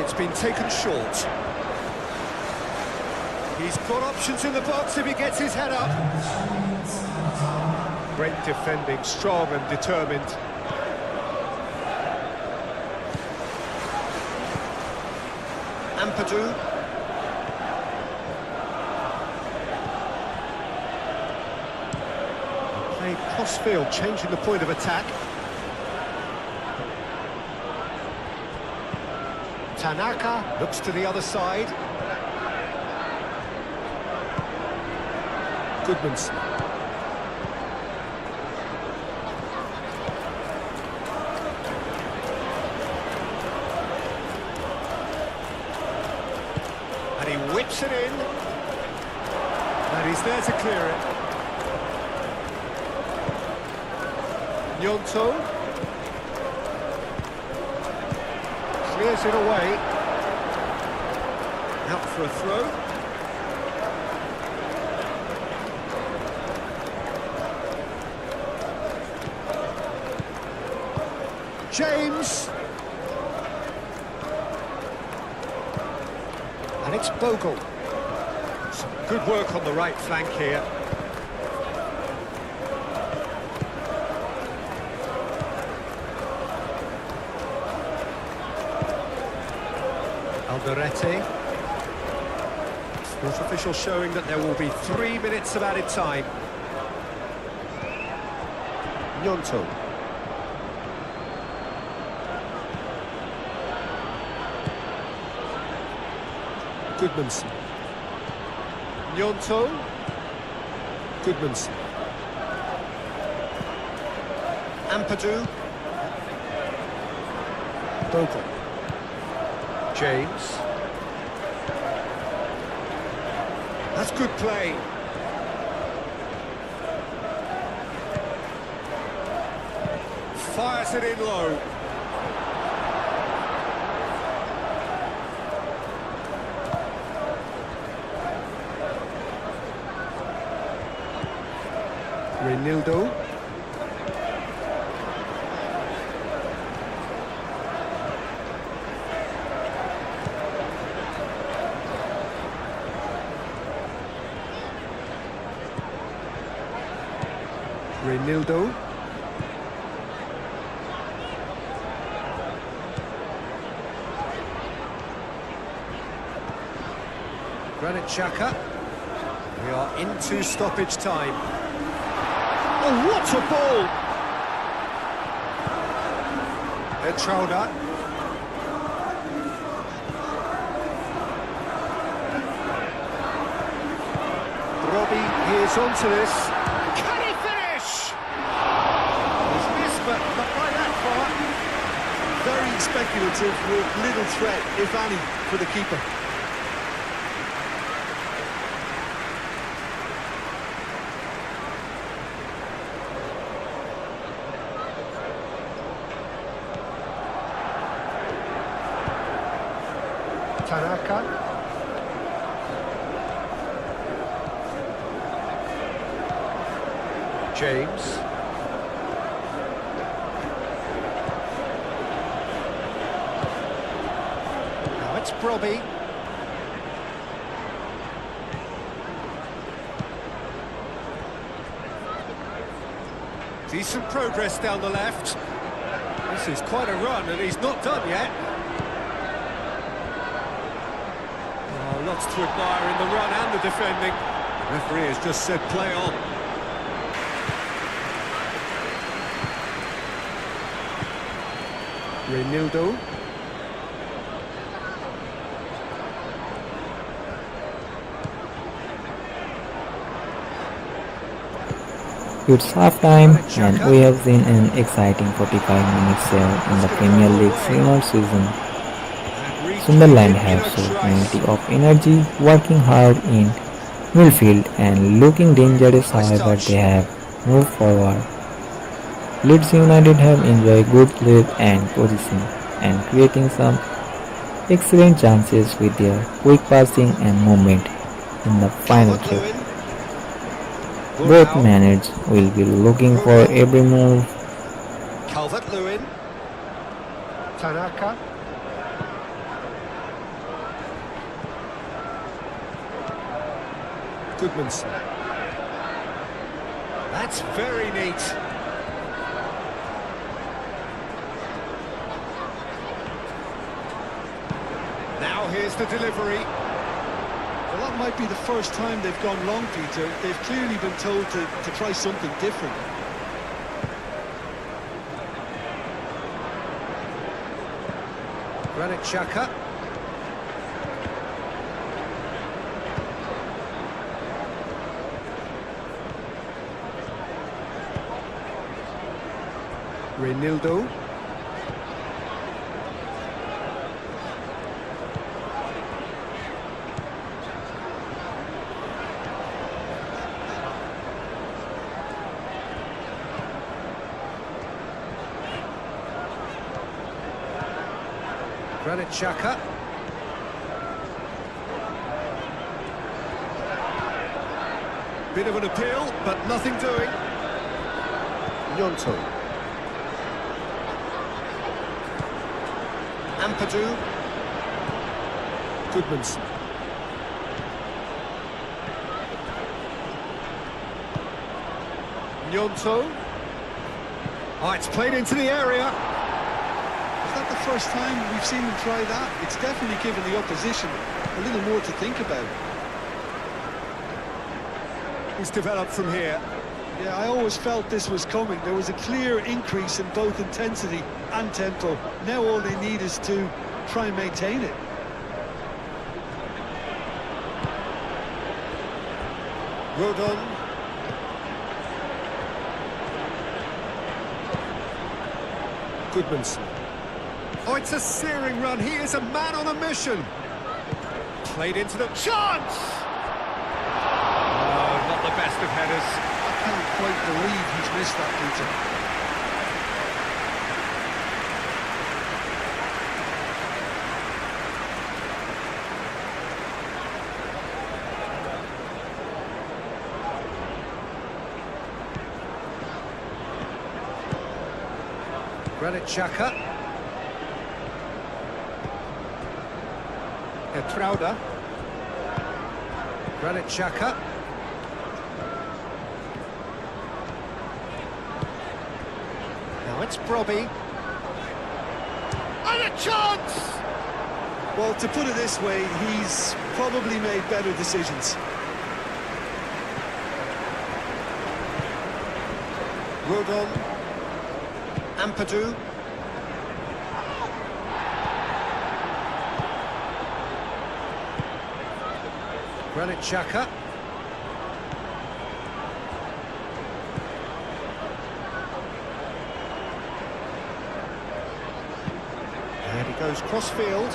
It's been taken short. He's got options in the box if he gets his head up. Great defending, strong and determined. Ampadu. Played cross-field, changing the point of attack. Tanaka looks to the other side. Goodmanson. And he whips it in. And he's there to clear it. Nyonto. Clears it away. Out for a throw. James. And it's Bogle. Some good work on the right flank here. Alderete. Sport official showing that there will be 3 minutes of added time. Nyonto. Goodmanson. Nyonto. Goodmanson. Ampadu. Bogle. James. That's good play. Fires it in low. Reinildo. Reinildo. Granit Xhaka. We are into stoppage time. Oh, what a ball! Etrauda. Robbie, he is onto this. Can he finish? He's missed, but not by that far. Very speculative with little threat, if any, for the keeper. Tanaka. James. Now it's Brobby. Decent progress down the left. This is quite a run, and he's not done yet. Oh, lots to admire in the run and the defending. Referee has just said play on. Reinildo. It's half-time and we have seen an exciting 45 minutes here in the Premier League senior season. Sunderland have shown plenty of energy, working hard in midfield and looking dangerous, however they have moved forward. Leeds United have enjoyed good play and position and creating some excellent chances with their quick passing and movement in the final third. Both managers will be looking for every move. Calvert-Lewin. Tanaka. Goodmanson. That's very neat. Now here's the delivery. Well, that might be the first time they've gone long, Peter. They've clearly been told to try something different. Granit Xhaka. Reinildo. Granit Xhaka. Bit of an appeal, but nothing doing. Gnonto. Ampadu. Goodmanson. Gnonto. Oh, it's played into the area. Is that the first time we've seen them try that? It's definitely given the opposition a little more to think about. It's developed from here. Yeah, I always felt this was coming. There was a clear increase in both intensity and tempo. Now all they need is to try and maintain it. Rodon. Goodmanson. Oh, it's a searing run. He is a man on a mission. Played into the chance. Oh, not the best of headers. I can't quite believe he's missed that, Peter. Granit Xhaka. Etrauda. Granit Xhaka. Now it's Brobby. And a chance! Well, to put it this way, he's probably made better decisions. Rodon. Ampadu. Granit Xhaka. And he goes cross-field.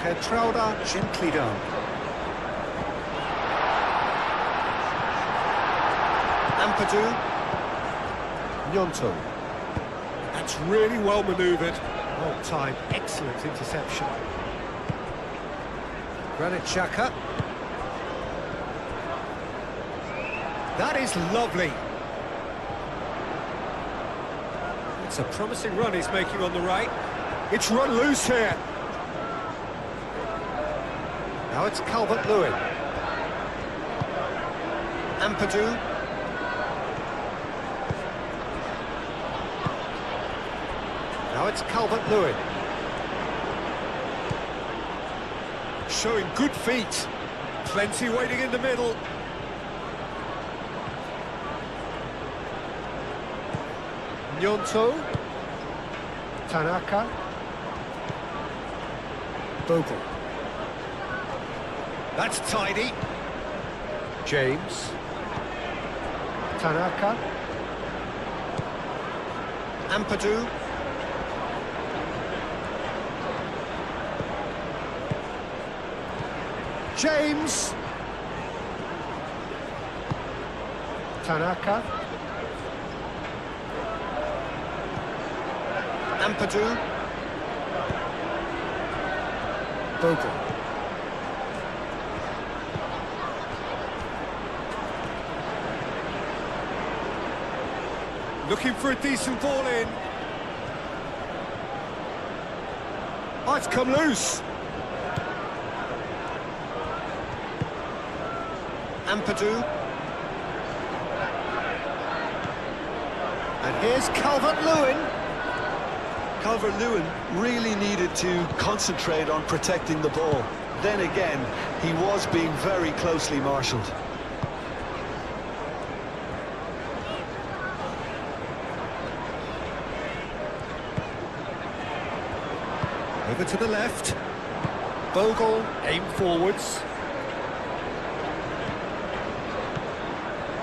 Etrauda gently done. Ampadu. Gnonto. That's really well manoeuvred. Well timed, excellent interception. Granit Xhaka. That is lovely. It's a promising run he's making on the right. It's run loose here. Now it's Calvert-Lewin. Ampadu. Now it's Calvert-Lewin. Showing good feet. Plenty waiting in the middle. Nyonto. Tanaka. Bogle. That's tidy. James. Tanaka. Ampadu. James. Tanaka. Ampadu. Bogle. Looking for a decent ball in. Oh, it's come loose. Ampadu. And here's Calvert-Lewin. Calvert-Lewin really needed to concentrate on protecting the ball. Then again, he was being very closely marshalled. Over to the left. Bogle, aim forwards.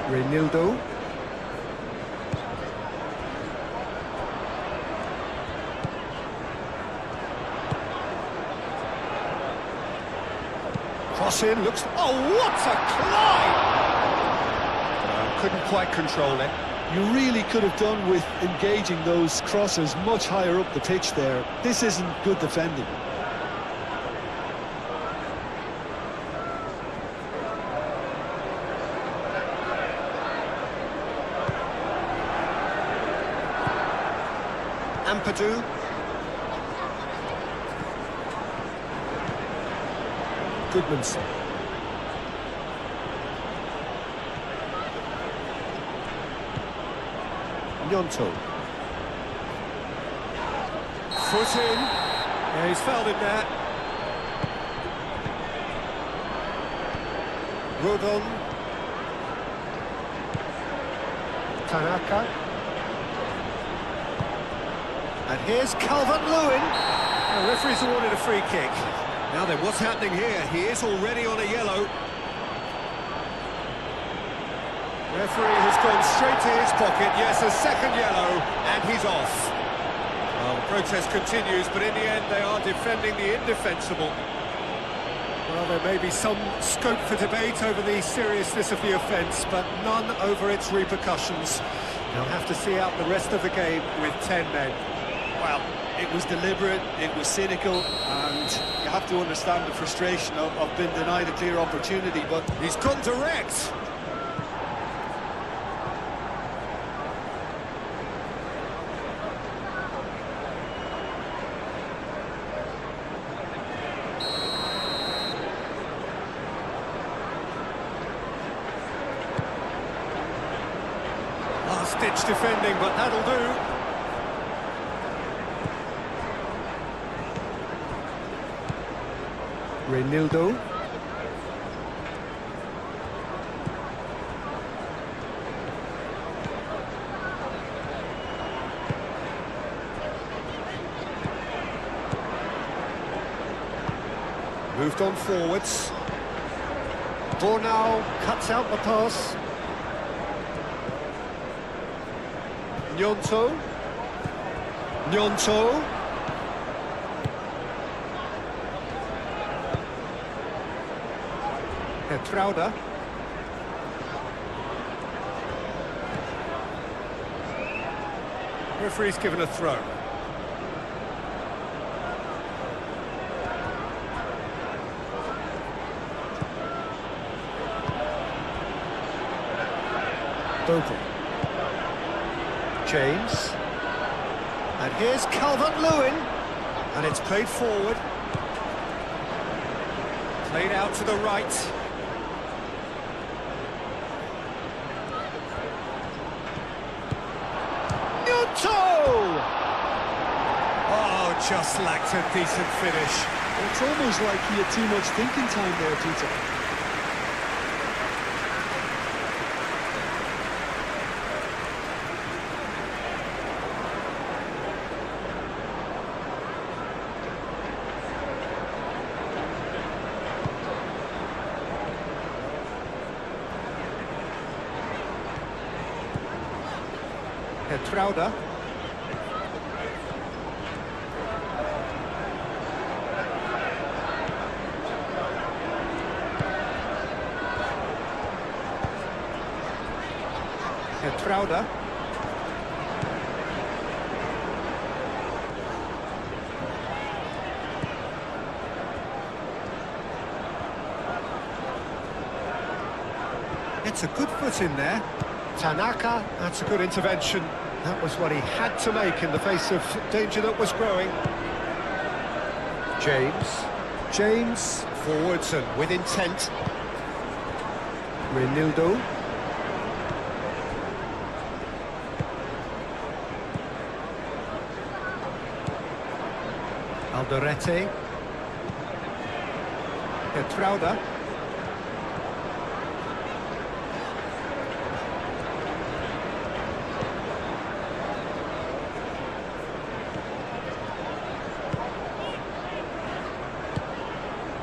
Reinildo. Cross in, looks... Oh, what a climb! Couldn't quite control it. You really could have done with engaging those crosses much higher up the pitch there. This isn't good defending. Ampadu. Goodmanson. Nyonto. Foot in. Yeah, he's fouled him there. Rodon. Tanaka. And here's Calvert-Lewin. The referee's awarded a free kick. Now then, what's happening here? He is already on a yellow. Referee has gone straight to his pocket. Yes, a second yellow, and he's off. Well, the protest continues, but in the end, they are defending the indefensible. Well, there may be some scope for debate over the seriousness of the offence, but none over its repercussions. They'll have to see out the rest of the game with 10 men. Well, it was deliberate, it was cynical, and you have to understand the frustration of being denied a clear opportunity, but He's gone direct. Last-ditch defending, but that'll do. Reinildo. Moved on forwards. Bornau cuts out the pass. Nyonto. Nyonto. Trauda. Referee's given a throw. Bogle. James. And here's Calvert-Lewin. And it's played forward. Played out to the right. Oh, just lacked a decent finish. It's almost like he had too much thinking time there, Peter. Trauder. Trauder. It's a good foot in there. Tanaka, that's a good intervention. That was what he had to make in the face of danger that was growing. James, forwards and with intent. Reinildo. Alderete. Trauder.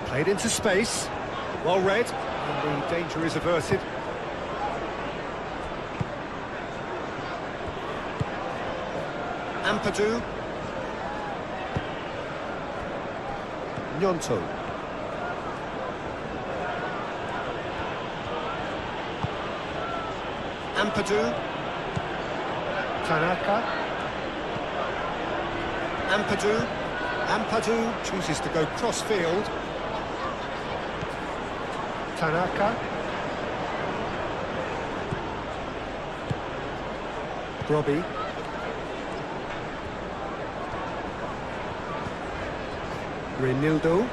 Played into space, well read, and the danger is averted. Ampadu. Gnonto. Ampadu. Tanaka. Ampadu chooses to go cross-field. Tanaka. Robbie. Reinildo.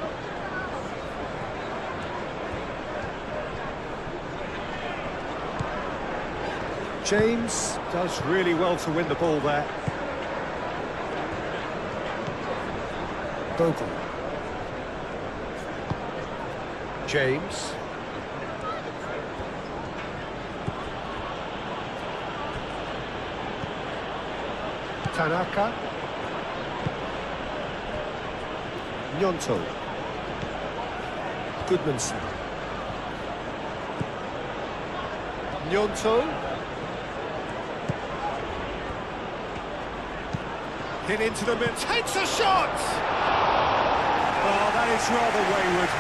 James does really well to win the ball there. Bogle. James. Tanaka. Gnonto. Goodmanson. Gnonto. Hit into the mid, takes a shot! Oh, that is rather wayward.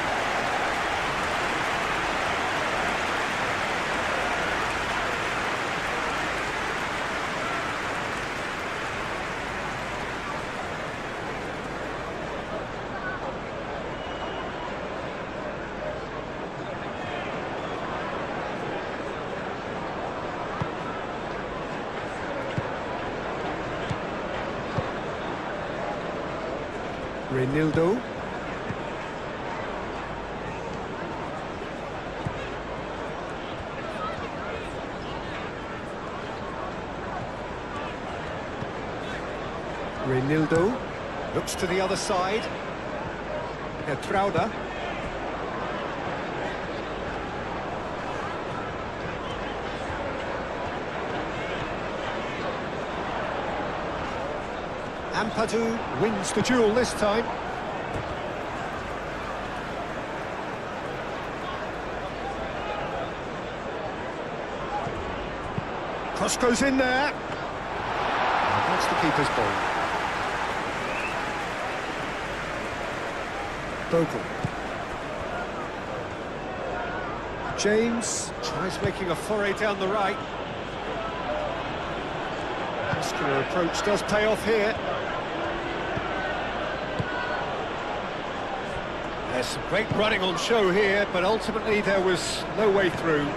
Reinildo. Reinildo looks to the other side. Trauder. Ampadu wins the duel this time. Cross goes in there. That's the keeper's ball. Bogle. James tries making a foray down the right. Muscular approach does pay off here. There's some great running on show here, but ultimately there was no way through.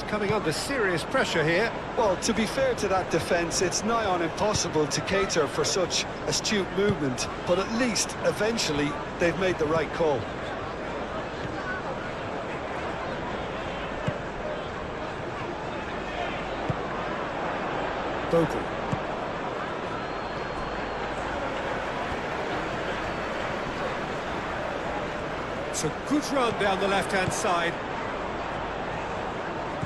He's coming under serious pressure here. Well, to be fair to that defence, it's nigh on impossible to cater for such astute movement, but at least, eventually, they've made the right call. Bogle. It's a good run down the left-hand side.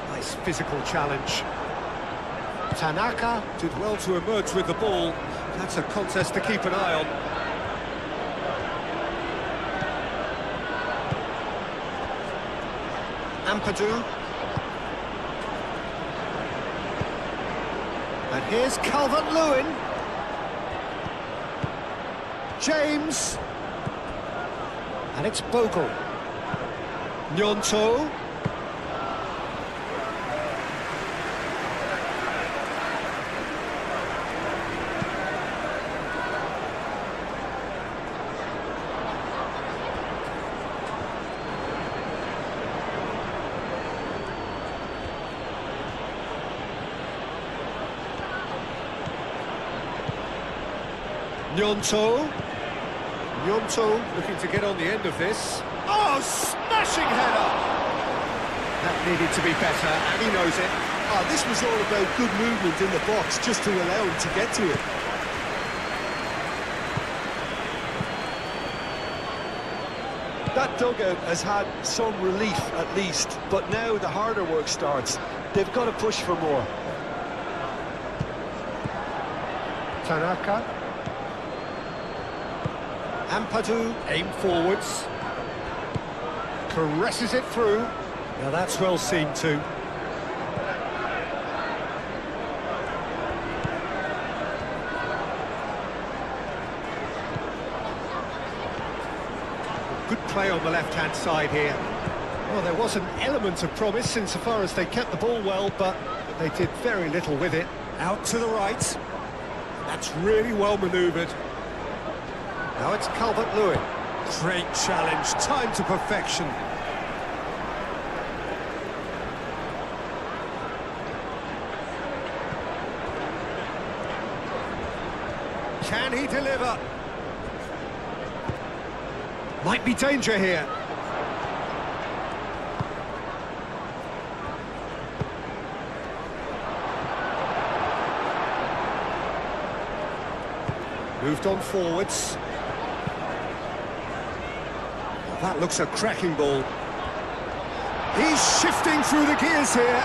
Nice physical challenge. Tanaka did well to emerge with the ball. That's a contest to keep an eye on. Ampadu. And here's Calvert-Lewin. James. And it's Bogle. Gnonto. Gnonto. Gnonto looking to get on the end of this. Oh, smashing header! That needed to be better, and he knows it. Ah, this was all about good movement in the box, just to allow him to get to it. That dugout has had some relief, at least, but now the harder work starts. They've got to push for more. Tanaka. Ampadu, aim forwards. Caresses it through. Now that's well seen too. Good play on the left-hand side here. Well, there was an element of promise insofar as they kept the ball well, but they did very little with it. Out to the right. That's really well manoeuvred. Now it's Calvert-Lewin. Great challenge, time to perfection. Can he deliver? Might be danger here. Moved on forwards. That looks a cracking ball. He's shifting through the gears here.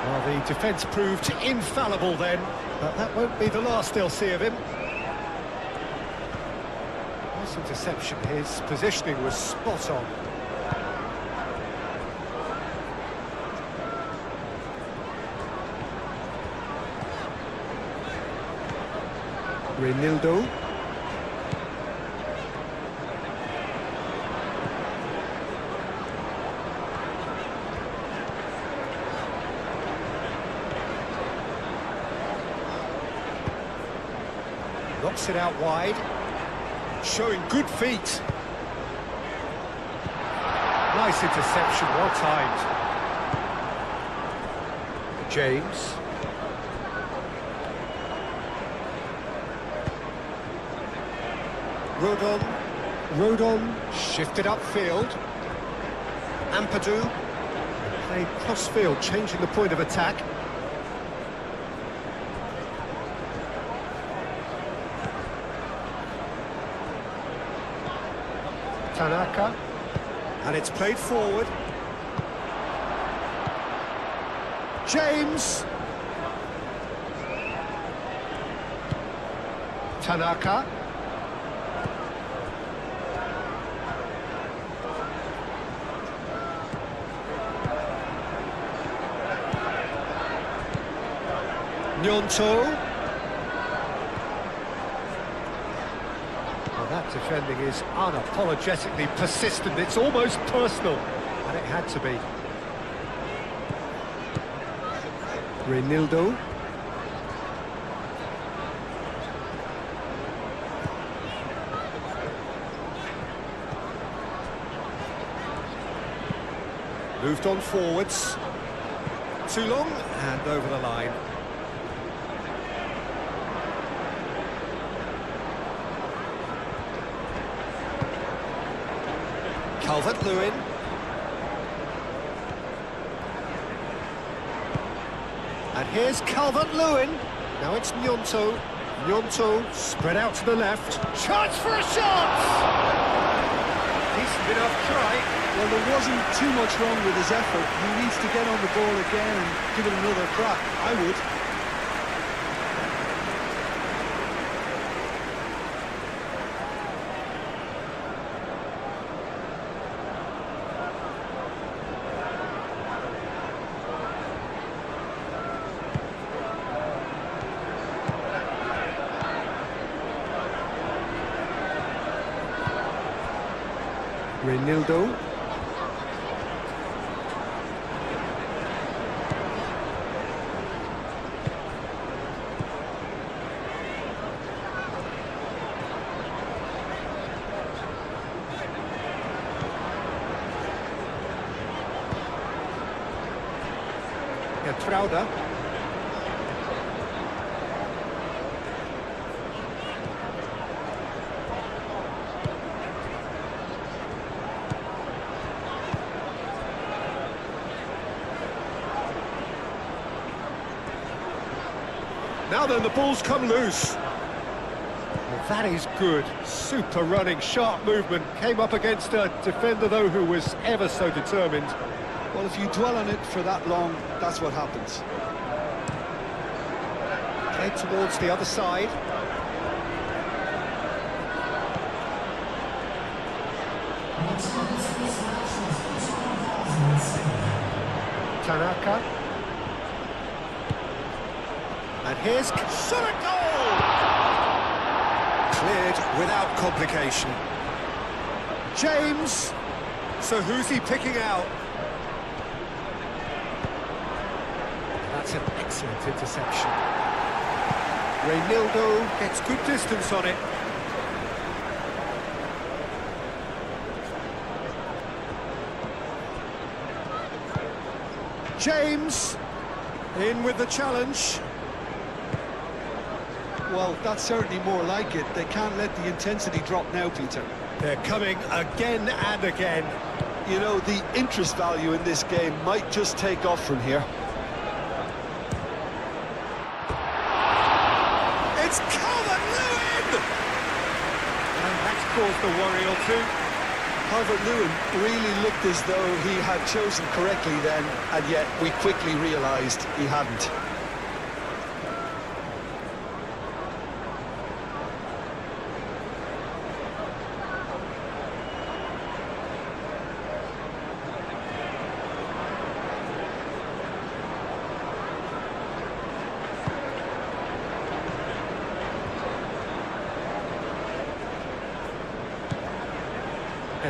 Well, the defence proved infallible then, but that won't be the last they'll see of him. Nice interception. His positioning was spot on. Reinildo. Knocks it out wide, showing good feet. Nice interception, well timed. James. Rodon shifted upfield. Ampadu played cross-field, changing the point of attack. Tanaka, and it's played forward. James. Tanaka. Gnonto. Well, that defending is unapologetically persistent. It's almost personal, and it had to be. Reinildo. Moved on forwards. Too long, and over the line. Calvert-Lewin. And here's Calvert-Lewin. Now it's Gnonto. Gnonto spread out to the left. Chance for a shot! Decent enough try. Well, there wasn't too much wrong with his effort. He needs to get on the ball again and give it another crack. I would. Reinildo. Trauda. Now then, the ball's come loose. Well, that is good. Super running, sharp movement. Came up against a defender, though, who was ever so determined. Well, if you dwell on it for that long, that's what happens. Played towards the other side. Tanaka. And here's shot a goal! Cleared without complication. James. So who's he picking out? That's an excellent interception. Reinildo gets good distance on it. James in with the challenge. Well, that's certainly more like it. They can't let the intensity drop now, Peter. They're coming again and again. You know, the interest value in this game might just take off from here. It's Calvert-Lewin! And that's caused a worry or two. Calvert-Lewin really looked as though he had chosen correctly then, and yet we quickly realised he hadn't.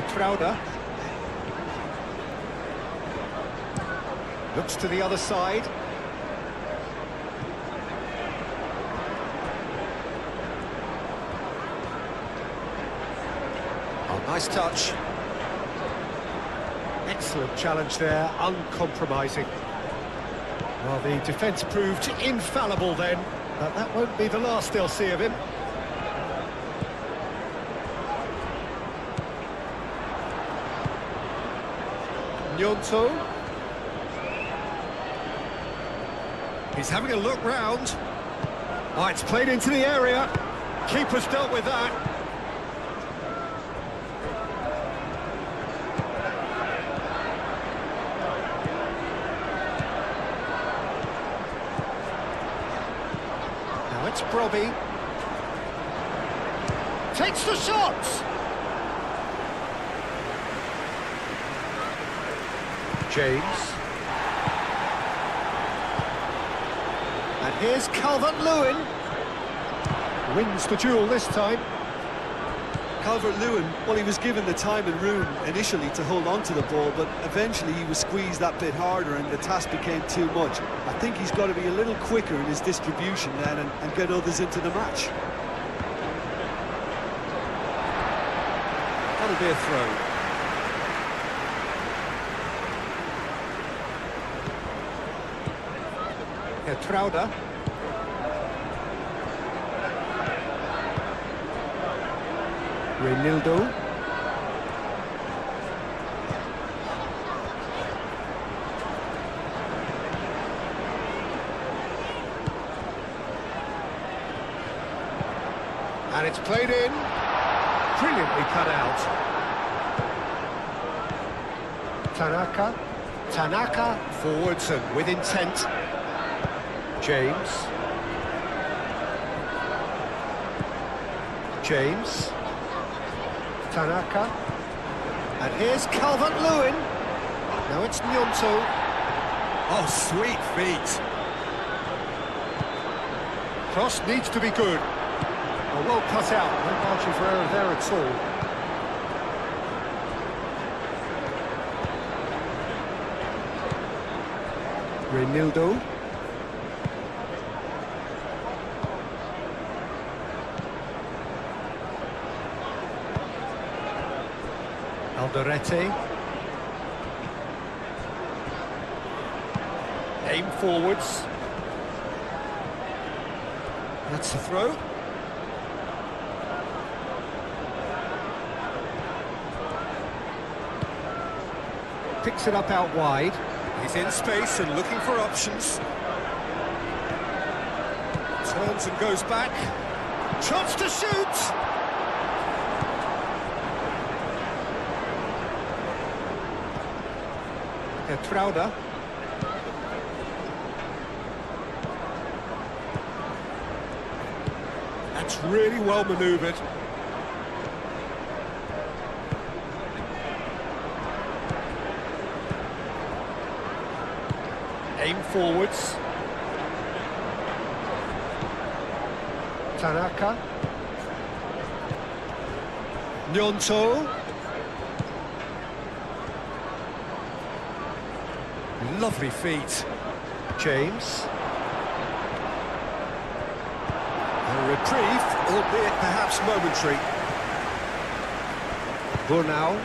Trauda looks to the other side. Oh, nice touch. Excellent challenge there, uncompromising. Well, the defence proved infallible then, but that won't be the last they'll see of him. Gnonto. He's having a look round. Oh, it's played into the area. Keeper's dealt with that. Now it's Brobby. Takes the shot! James. And here's Calvert-Lewin. Wins the duel this time. Calvert-Lewin, well, he was given the time and room initially to hold on to the ball, but eventually he was squeezed that bit harder and the task became too much. I think he's got to be a little quicker in his distribution then and get others into the match. That'll be a throw. Trauda. Renildo. And it's played in. Brilliantly cut out. Tanaka forwards and with intent. James. Tanaka. And here's Calvert-Lewin. Now it's Nyonto. Oh, sweet feet. Cross needs to be good. Oh, well cut out. No margin for error there at all. Renildo. Alderete. Aim forwards. That's a throw. Picks it up out wide. He's in space and looking for options. Turns and goes back. Chance to shoot! Trauda. That's really well manoeuvred. Aim forwards. Tanaka. Nyonto. Lovely feet. James. A reprieve, albeit perhaps momentary. Burnau.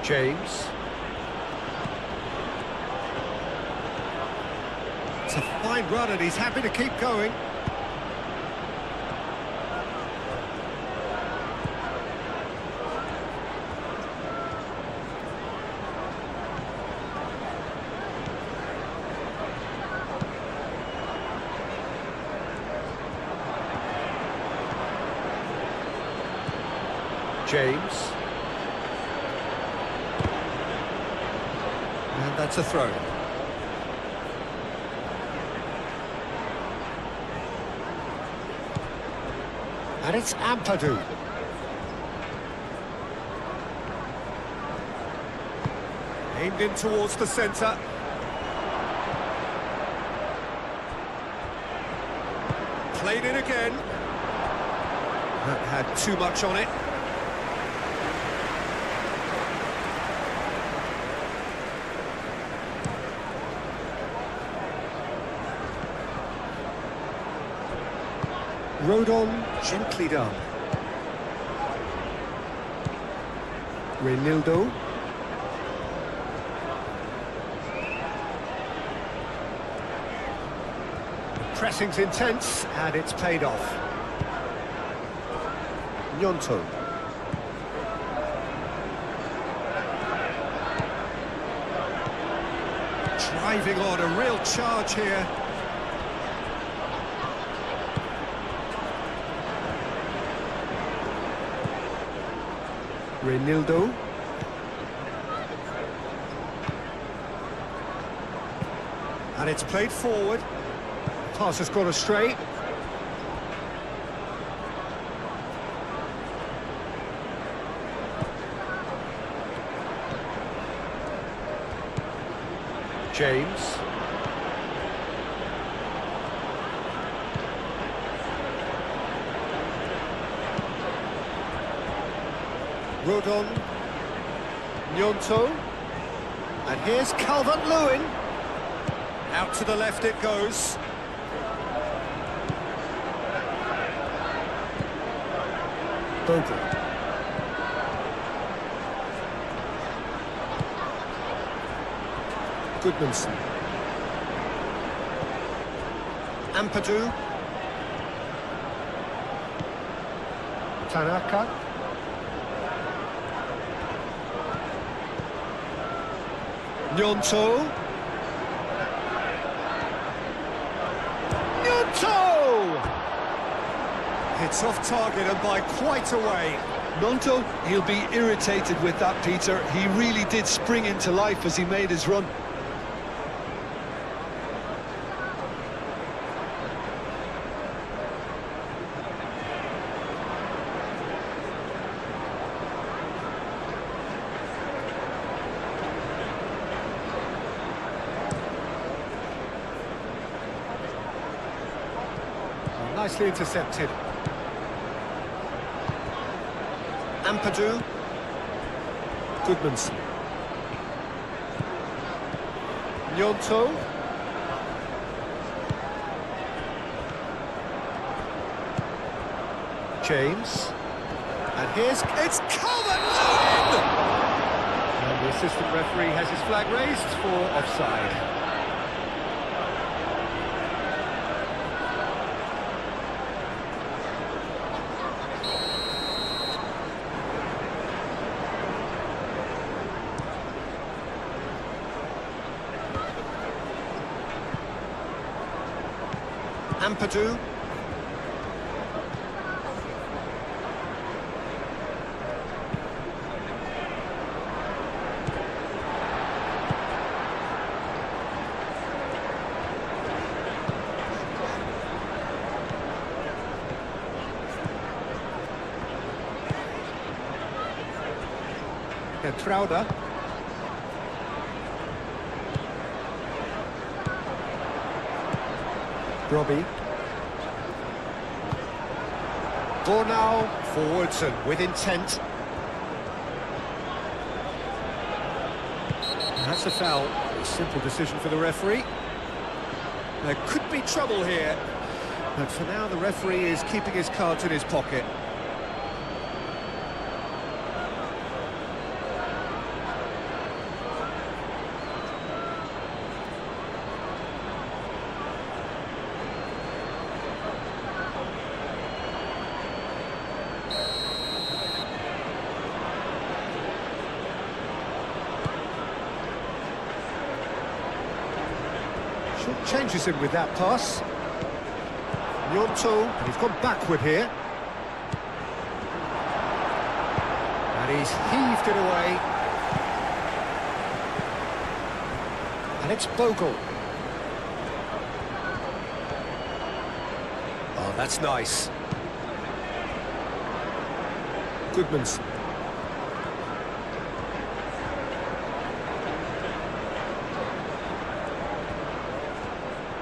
James. It's a fine run and he's happy to keep going. James. And that's a throw. And it's Ampadu. Aimed in towards the centre. Played in again. That had too much on it. Rodon, gently done. Renildo. Pressing's intense, and it's paid off. Nyonto. Driving on, a real charge here. Renildo. And it's played forward. Pass has gone astray. James. Rodon. Nyonto. And here's Calvert-Lewin. Out to the left it goes. Bogle. Goodmanson. Ampadu. Tanaka. Nyonto. It's off target and by quite a way. Nonto, he'll be irritated with that, Peter. He really did spring into life as he made his run. Nicely intercepted. Ampadu. Goodmanson. Nyonto. James. And here's... It's Coleman! And the assistant referee has his flag raised for offside. Ampadu. Trauder. Robbie. Bornau forwards and with intent. That's a foul. A simple decision for the referee. There could be trouble here, but for now the referee is keeping his cards in his pocket. Changes him with that pass. Nyonto, and he's gone backward here. And he's heaved it away. And it's Bogle. Oh, that's nice. Goodmanson.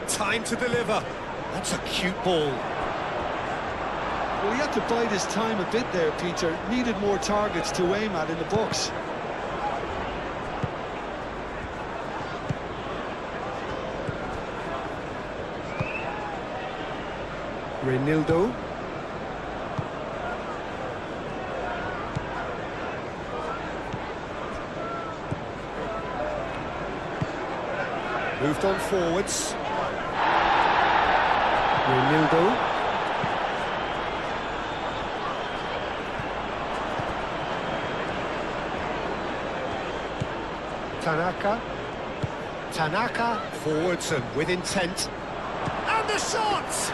Time to deliver. That's a cute ball. Well, he had to bide his time a bit there, Peter. Needed more targets to aim at in the box. Reinildo. Moved on forwards. Reinildo. Tanaka. Tanaka forwards and with intent. And the shot!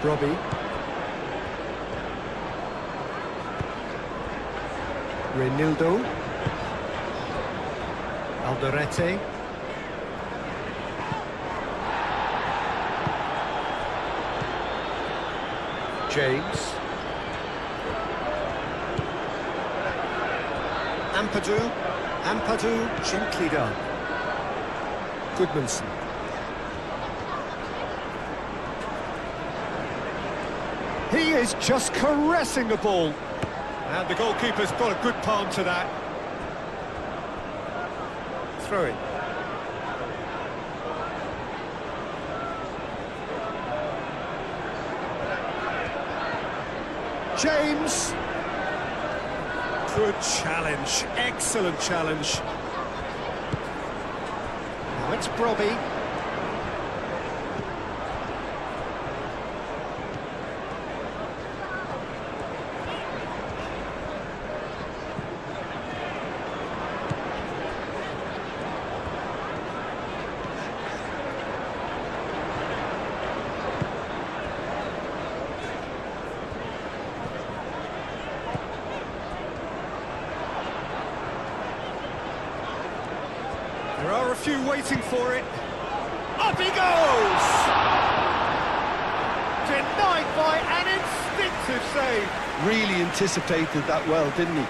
Robbie. Reinildo. Alderete. James. Ampadu. Ampadu, gently done. Goodmanson. He is just caressing the ball. And the goalkeeper's got a good palm to that. Throw it. James. Good challenge, excellent challenge. Now it's Brobby. There are a few waiting for it. Up he goes! Denied by an instinctive save. Really anticipated that well, didn't he?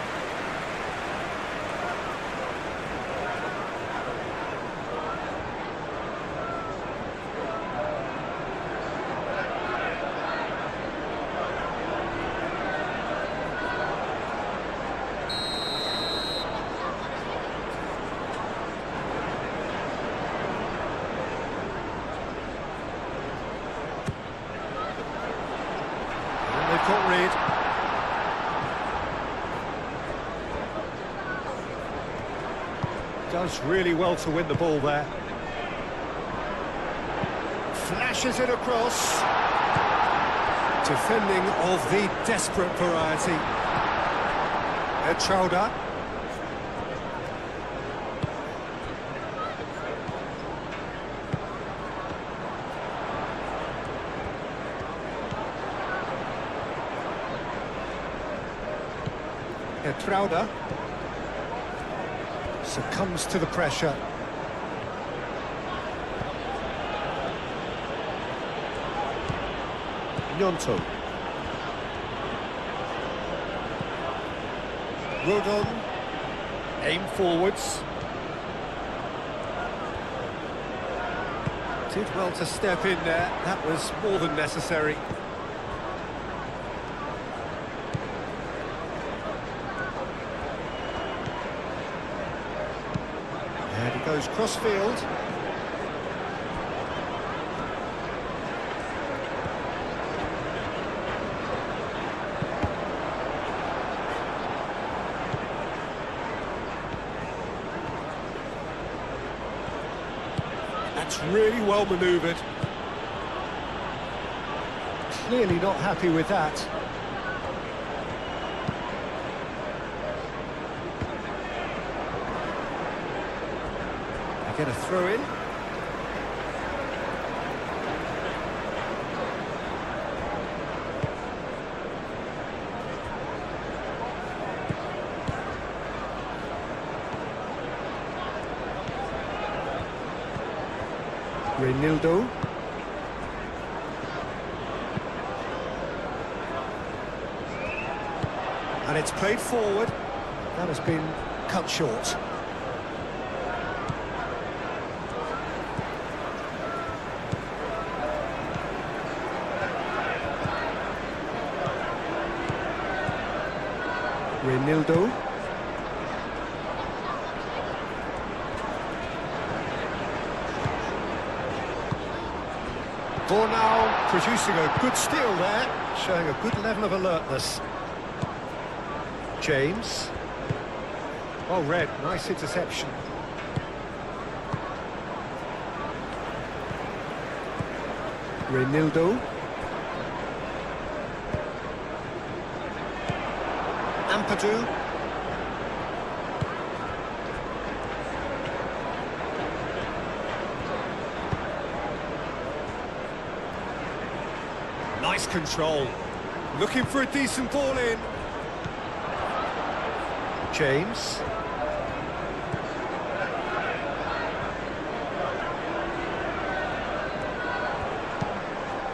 They've got rid. Does really well to win the ball there. Flashes it across. Defending of the desperate variety. Chowder. Trauder succumbs to the pressure. Nyonto. Rodon. Aim forwards. Did well to step in there. That was more than necessary. And he goes cross-field. That's really well manoeuvred. Clearly not happy with that. Get a throw in. Reinildo. And it's played forward. That has been cut short. Reinildo. Bornau producing a good steal there, showing a good level of alertness. James. Well read, nice interception. Reinildo. Ampadu. Nice control. Looking for a decent ball in. James.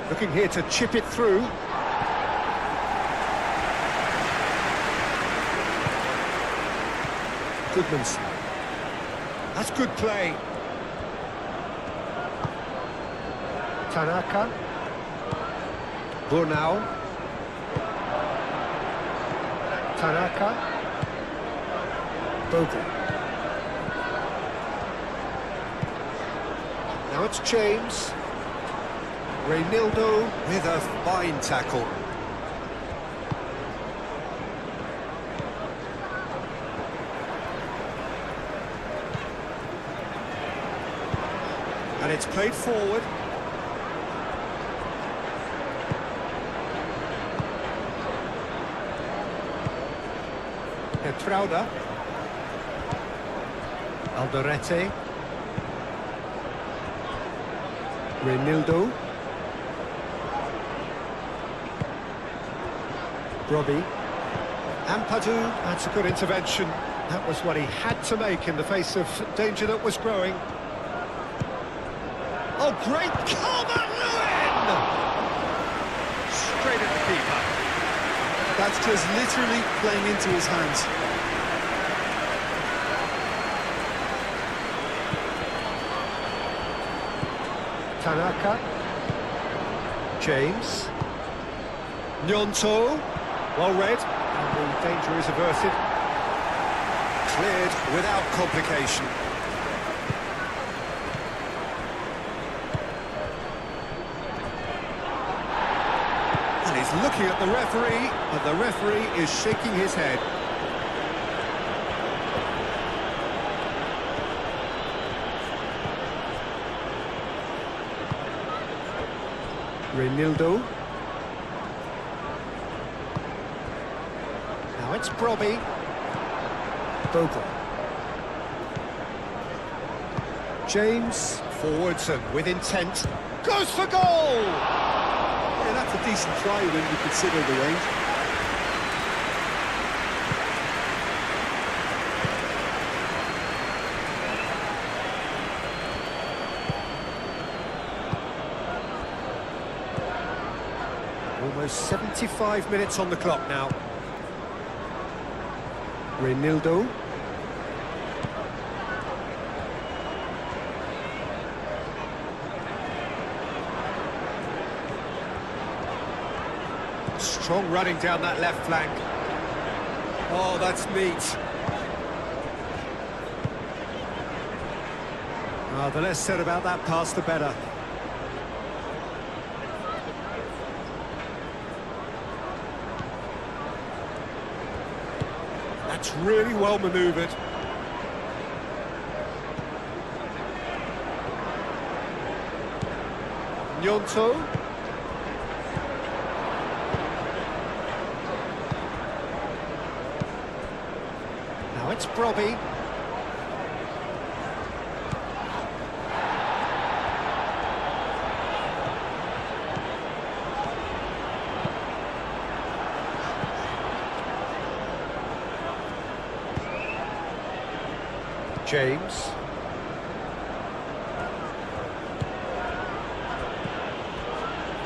Looking here to chip it through. Goodmanson. That's good play. Tanaka. Bornau. Tanaka. Bogle. Now it's James. Reinildo with a fine tackle. And it's played forward. Trauda. Alderete. Reinildo. Robbie. Ampadu, that's a good intervention. That was what he had to make in the face of danger that was growing. Oh, great! Calvert-Lewin! Straight at the keeper. That's just literally playing into his hands. Tanaka. James. Gnonto. Well read. And the danger is averted. Cleared without complication. And he's looking at the referee, and the referee is shaking his head. Reinildo. Now it's Brobby. Bogle. James, forwards and with intent. Goes for goal! Yeah, that's a decent try when you consider the range. Almost 75 minutes on the clock now. Reinildo. Strong running down that left flank. Oh, that's neat. Oh, the less said about that pass, the better. That's really well manoeuvred. Gnonto. Now it's Brobby. James.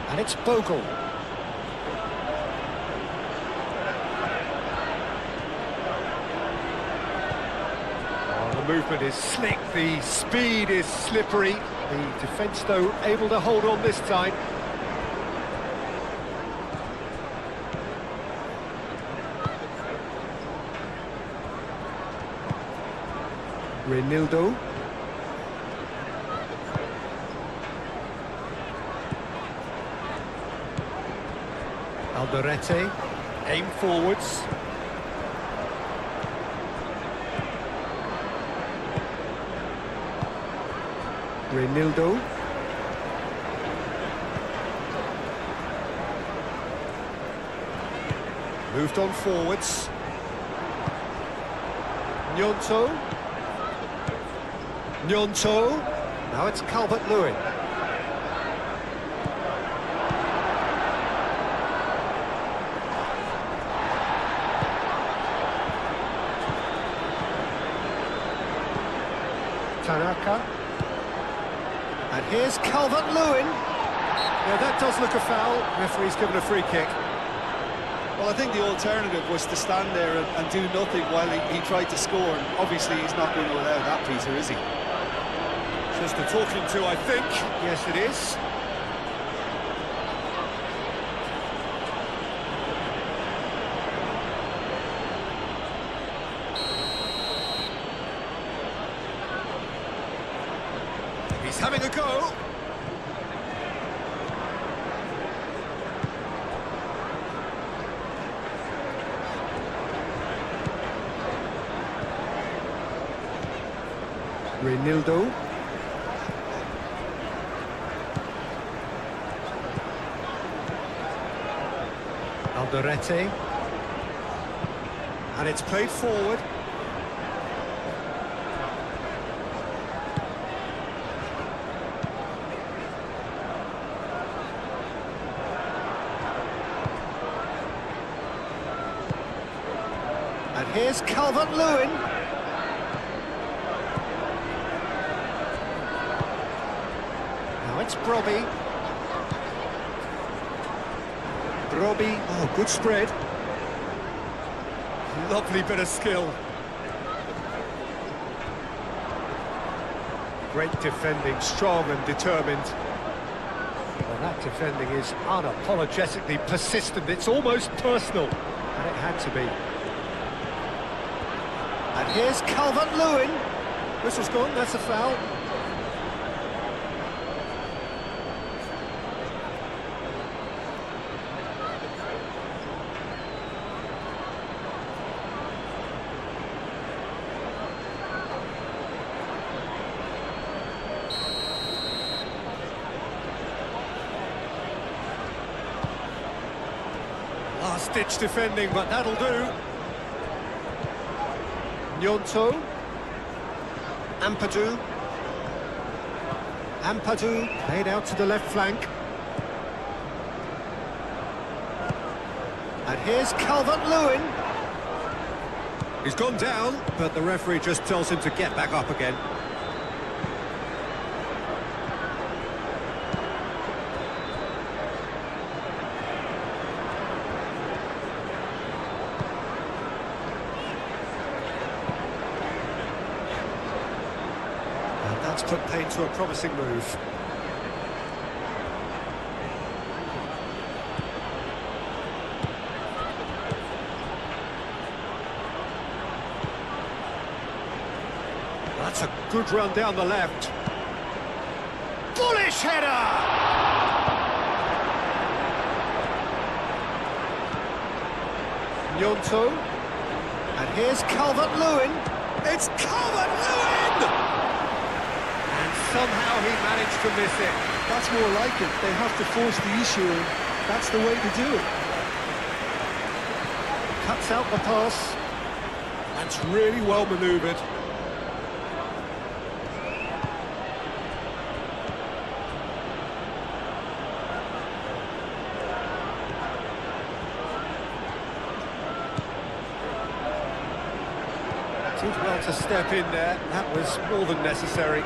And it's Bogle. Oh, the movement is slick, the speed is slippery. The defence, though, able to hold on this time. Reinildo. Alderete. Aim forwards. Reinildo. Moved on forwards. Gnonto. Gnonto. Now it's Calvert-Lewin. Tanaka. And here's Calvert-Lewin. Yeah, that does look a foul. Referee's given a free kick. Well, I think the alternative was to stand there and do nothing while he tried to score. And obviously, he's not going to allow that, Peter, is he? Just a talking to, I think. Yes, it is. He's having a go. Reinildo. Alderete. And it's played forward. And here's Calvert-Lewin. Now it's Brobbey. Brobbey, oh, good spread. Lovely bit of skill. Great defending, strong and determined. Well, that defending is unapologetically persistent. It's almost personal, and it had to be. And here's Calvert-Lewin. Whistle's gone, that's a foul. Last-ditch defending, but that'll do. Gnonto. Ampadu. Ampadu played out to the left flank. And here's Calvert-Lewin. He's gone down, but the referee just tells him to get back up again. That's put paid to a promising move. That's a good run down the left. Bullish header! Gnonto. And here's Calvert-Lewin. It's Calvert-Lewin! Somehow he managed to miss it. That's more like it. They have to force the issue, and that's the way to do it. Cuts out the pass. That's really well manoeuvred. Did well to step in there. That was more than necessary.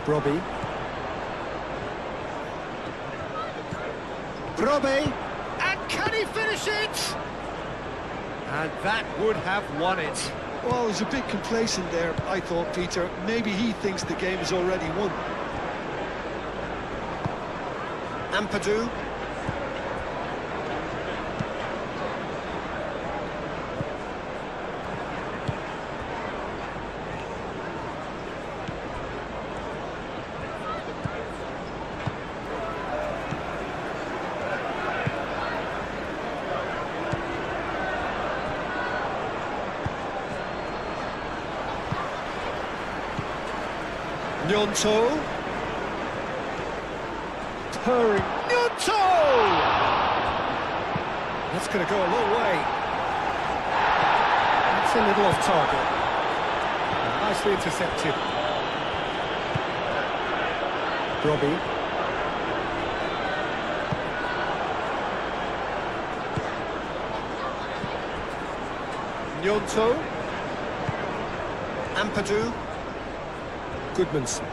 Brobbey. Brobbey, and can he finish it? And that would have won it. Well, he's a bit complacent there, I thought, Peter. Maybe he thinks the game is already won. Ampadu. Gnonto. Purring. Gnonto! That's going to go a long way. That's a little off target. Nicely intercepted. Brobbey. Gnonto. Ampadu. Goodmanson.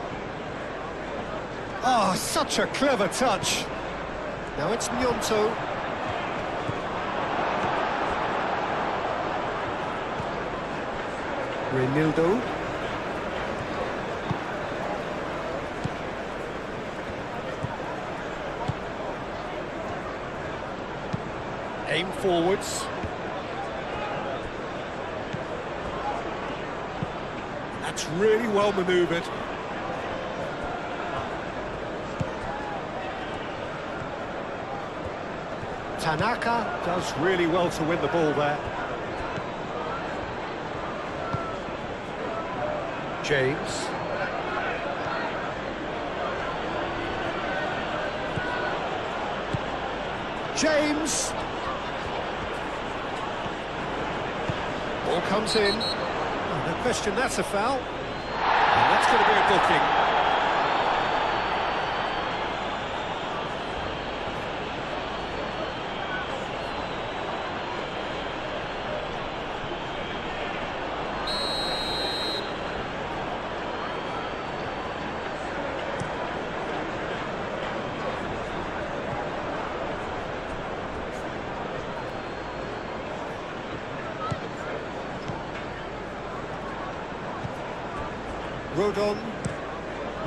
Oh, such a clever touch. Now it's Gnonto. Reinildo. Aim forwards. That's really well manoeuvred. Tanaka does really well to win the ball there. James. James. Ball comes in. Oh, no question, that's a foul. And that's going to be a booking.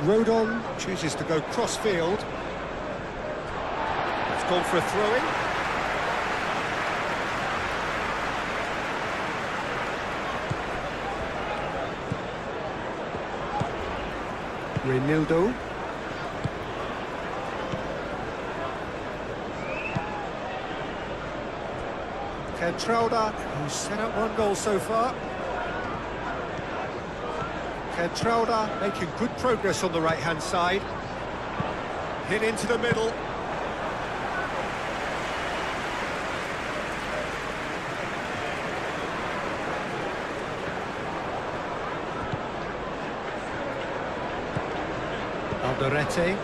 Rodon chooses to go cross-field. It's gone for a throw-in. Reinildo. Kentrauda, who's set up one goal so far. Kentrauda making good progress on the right-hand side. Hit into the middle. Alderete.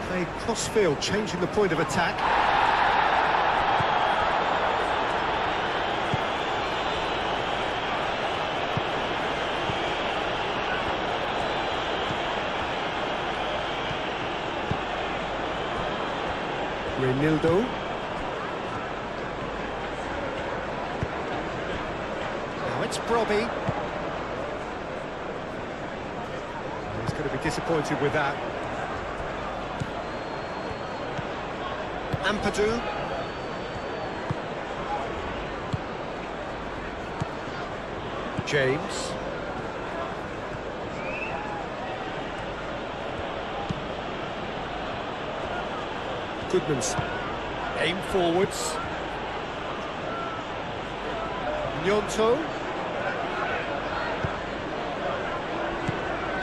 Played cross-field, changing the point of attack. Reinildo. Now it's Brobby. He's going to be disappointed with that. Ampadu. James. Goodman's aim forwards. Gnonto.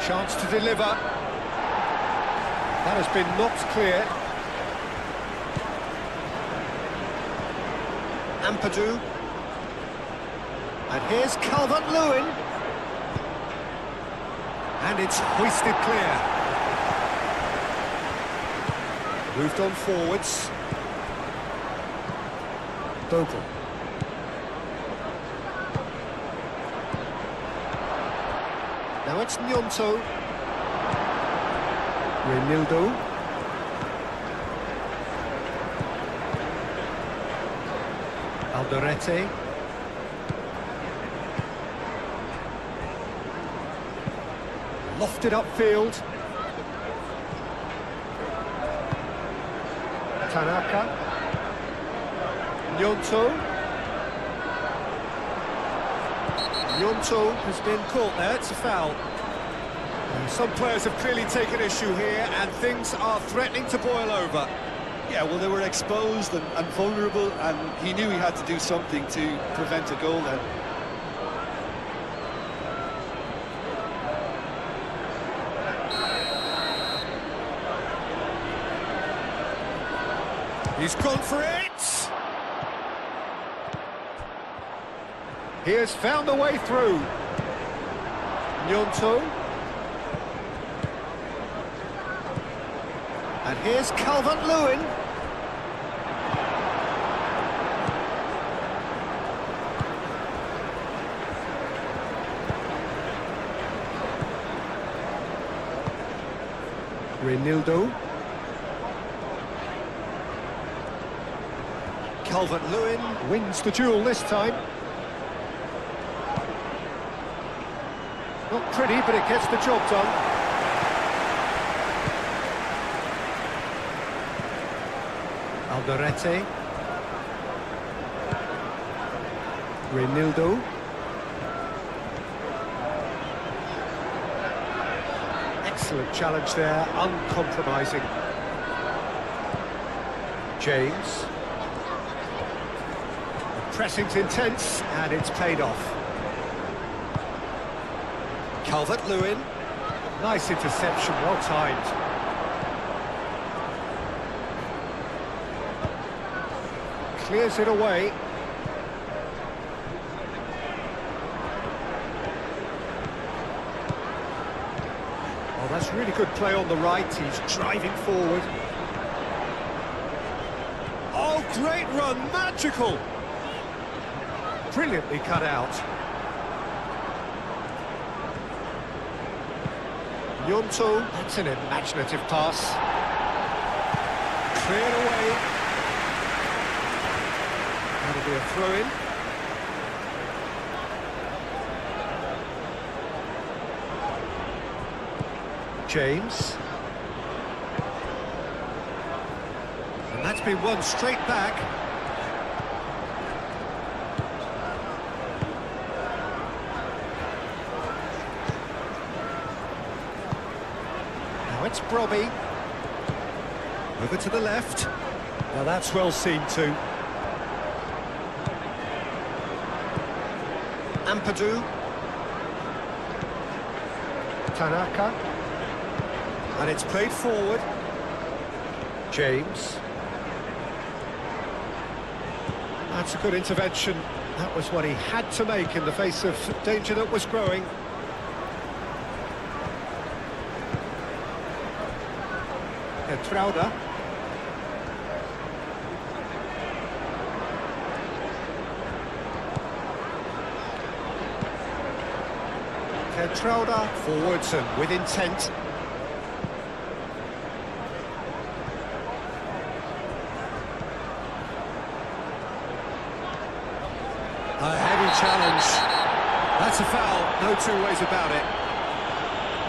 Chance to deliver. That has been knocked clear. Ampadu. And here's Calvert-Lewin. And it's hoisted clear. Moved on forwards. Bogle. Now it's Gnonto. Reinildo. Alderete. Lofted upfield. Tanaka. Gnonto. Gnonto has been caught there, it's a foul. Some players have clearly taken issue here and things are threatening to boil over. Yeah, well, they were exposed and vulnerable, and he knew he had to do something to prevent a goal then. He's gone for it! He has found a way through. Gnonto. And here's Calvert-Lewin. Reinildo. Calvert-Lewin wins the duel this time. Not pretty, but it gets the job done. Alderete. Reinildo. Excellent challenge there, uncompromising. James. The pressing's intense, and it's paid off. Calvert-Lewin. Nice interception, well timed. Clears it away. Oh, that's really good play on the right. He's driving forward. Oh, great run, magical! Brilliantly cut out. Yonto, that's an imaginative pass. Cleared away. That'll be a throw-in. James. And that's been won straight back. Now it's Brobby. Over to the left. Now that's well seen too. Ampadu. Tanaka. And it's played forward. James. That's a good intervention. That was what he had to make in the face of danger that was growing. Trauda. Trauda forwards and with intent. A heavy challenge. That's a foul, no two ways about it.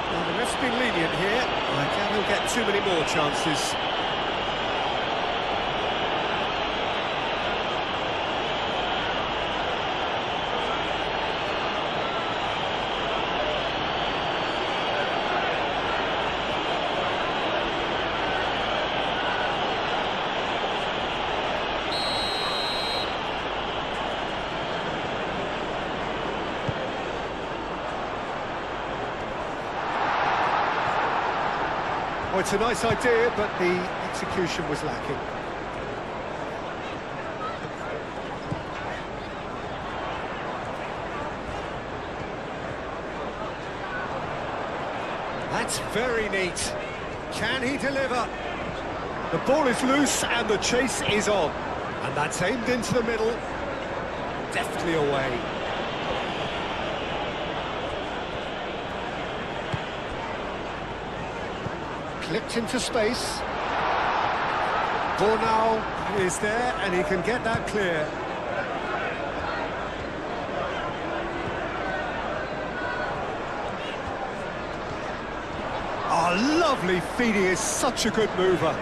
Well, the ref's been lenient here. I doubt he'll get too many more chances. Well, it's a nice idea, but the execution was lacking. That's very neat. Can he deliver? The ball is loose and the chase is on. And that's aimed into the middle. Deftly away. Clipped into space. Bornau is there and he can get that clear. Oh, lovely feed, he is such a good mover.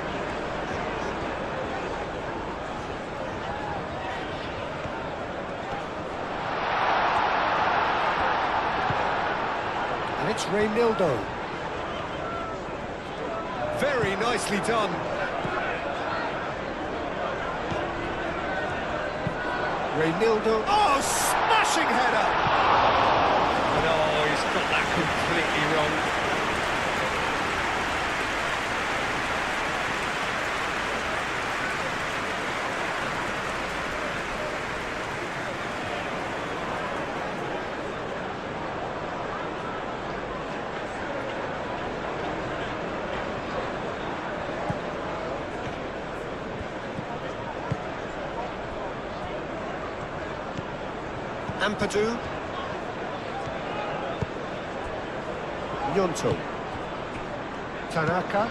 And it's Reynildo. Very nicely done. Reynildo. Oh, smashing header! No, he's got that completely wrong. Ampadu. Yonto. Tanaka.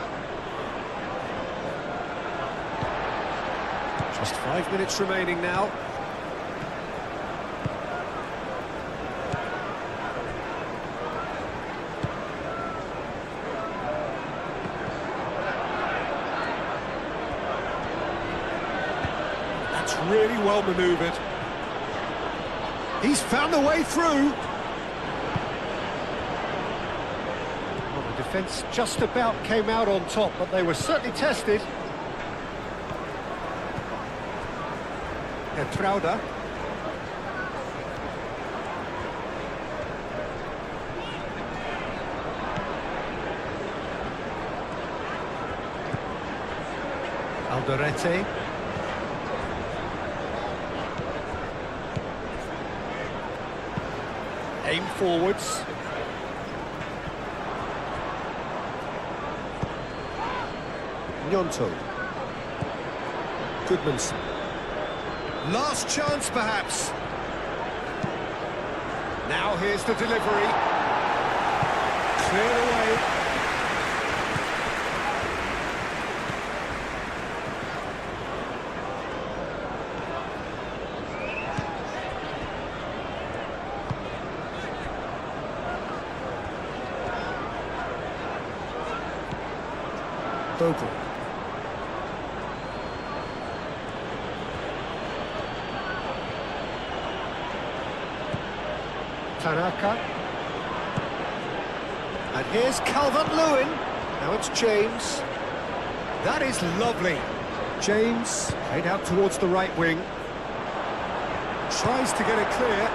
Just 5 minutes remaining now. That's really well manoeuvred. He's found a way through. Well, the defence just about came out on top, but they were certainly tested. Trauda. Alderete. Aim forwards. Nyonto. Goodmanson. Last chance, perhaps. Now here's the delivery. Cleared away. Bogle. Tanaka. And here's Calvert-Lewin. Now it's James. That is lovely. James, played out towards the right wing. Tries to get it clear.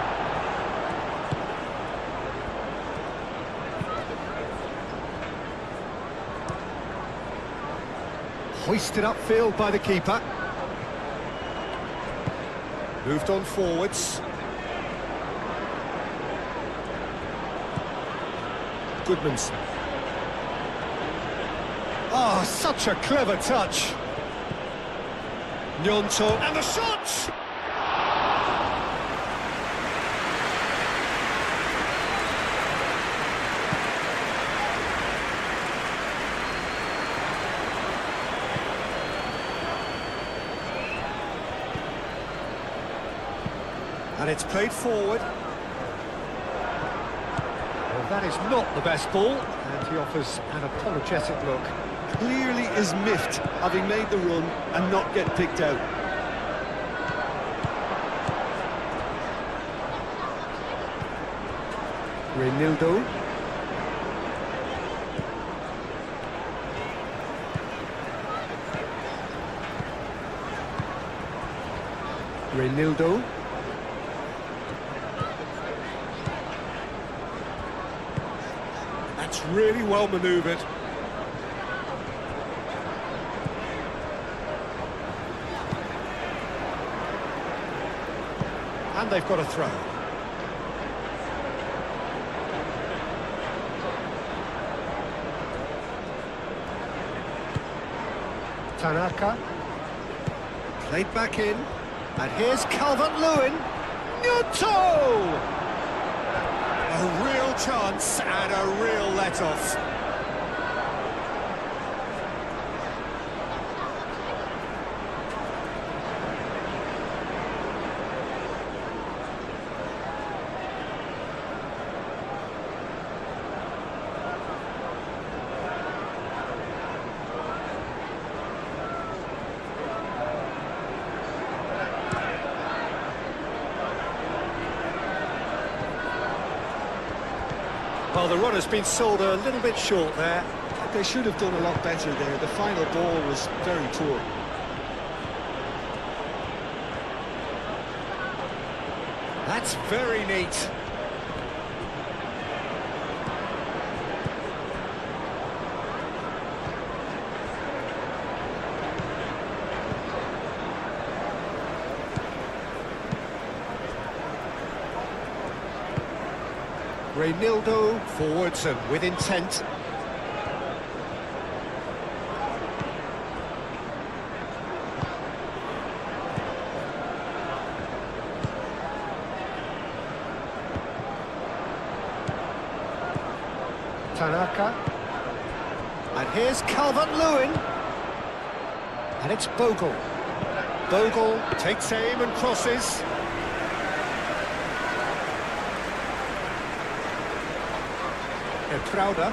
Hoisted upfield by the keeper. Moved on forwards. Goodmanson. Oh, such a clever touch. Nyonto, and the shot! And it's played forward. Well, that is not the best ball, and he offers an apologetic look. Clearly is miffed, having made the run and not get picked out. Reinildo. Reinildo. That's really well manoeuvred. And they've got a throw. Tanaka. Played back in. And here's Calvert-Lewin. Nyonto! A real chance and a real let-off. Well, the run has been sold a little bit short there. They should have done a lot better there. The final ball was very poor. That's very neat. Reinildo forwards and with intent. Tanaka. And here's Calvert-Lewin. And it's Bogle. Bogle takes aim and crosses. Trauda.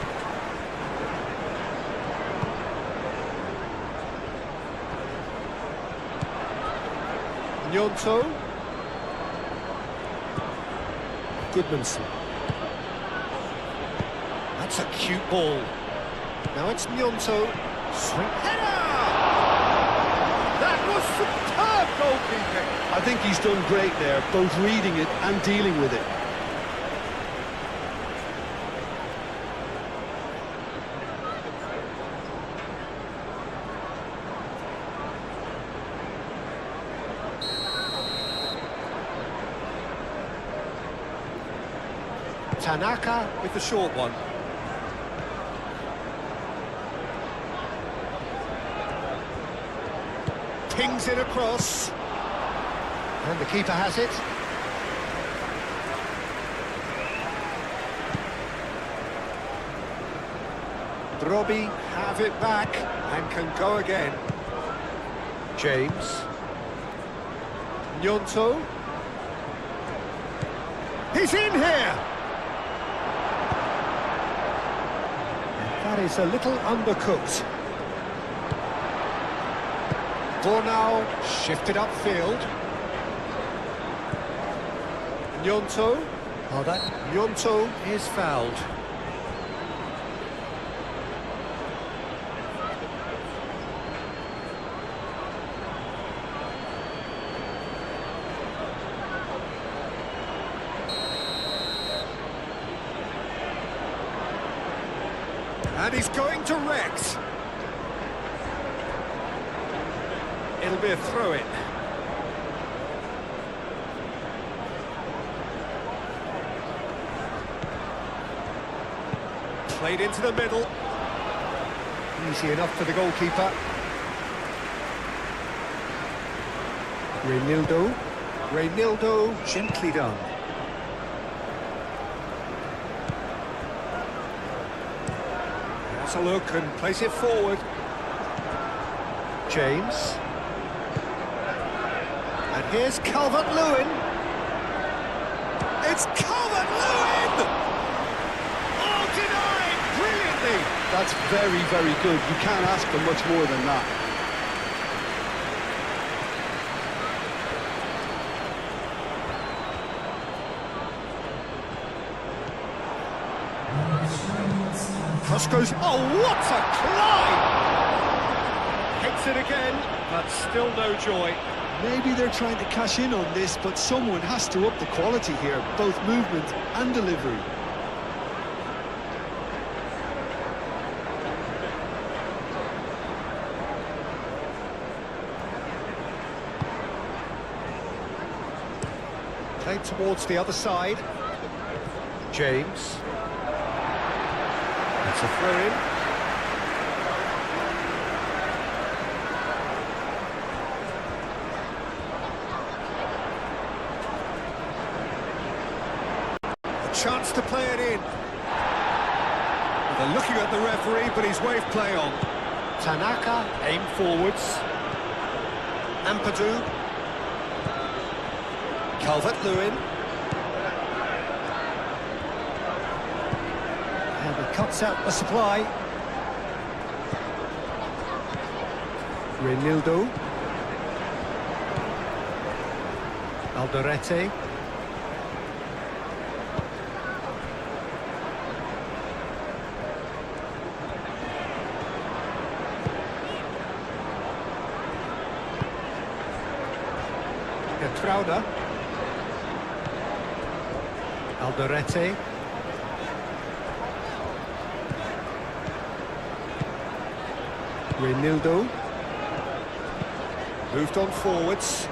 Nyonto. Goodmanson. That's a cute ball. Now it's Nyonto. Swing header! That was superb goalkeeping. I think he's done great there, both reading it and dealing with it. Tanaka with the short one. Pings it across. And the keeper has it. Drobi have it back and can go again. James. Nyonto. He's in here! That is a little undercooked. Bornau shifted upfield. Nyonto. Oh, that Nyonto is fouled. And he's going to Rex. It'll be a throw-in. Played into the middle. Easy enough for the goalkeeper. Reynildo. Reynildo, gently done. Has a look and plays it forward. James. And here's Calvert-Lewin. It's Calvert-Lewin! Oh, denied! Brilliantly! That's very, very good. You can't ask for much more than that. Cross goes, oh, what a climb! Hits it again, but still no joy. Maybe they're trying to cash in on this, but someone has to up the quality here, both movement and delivery. Played towards the other side. James. It's a throw-in. A chance to play it in. They're looking at the referee, but he's waved play on. Tanaka, aim forwards. Ampadu. Calvert-Lewin. And he cuts out the supply. Reynildo. Alderete. Gertruida. Alderete. Reynildo. Moved on forwards.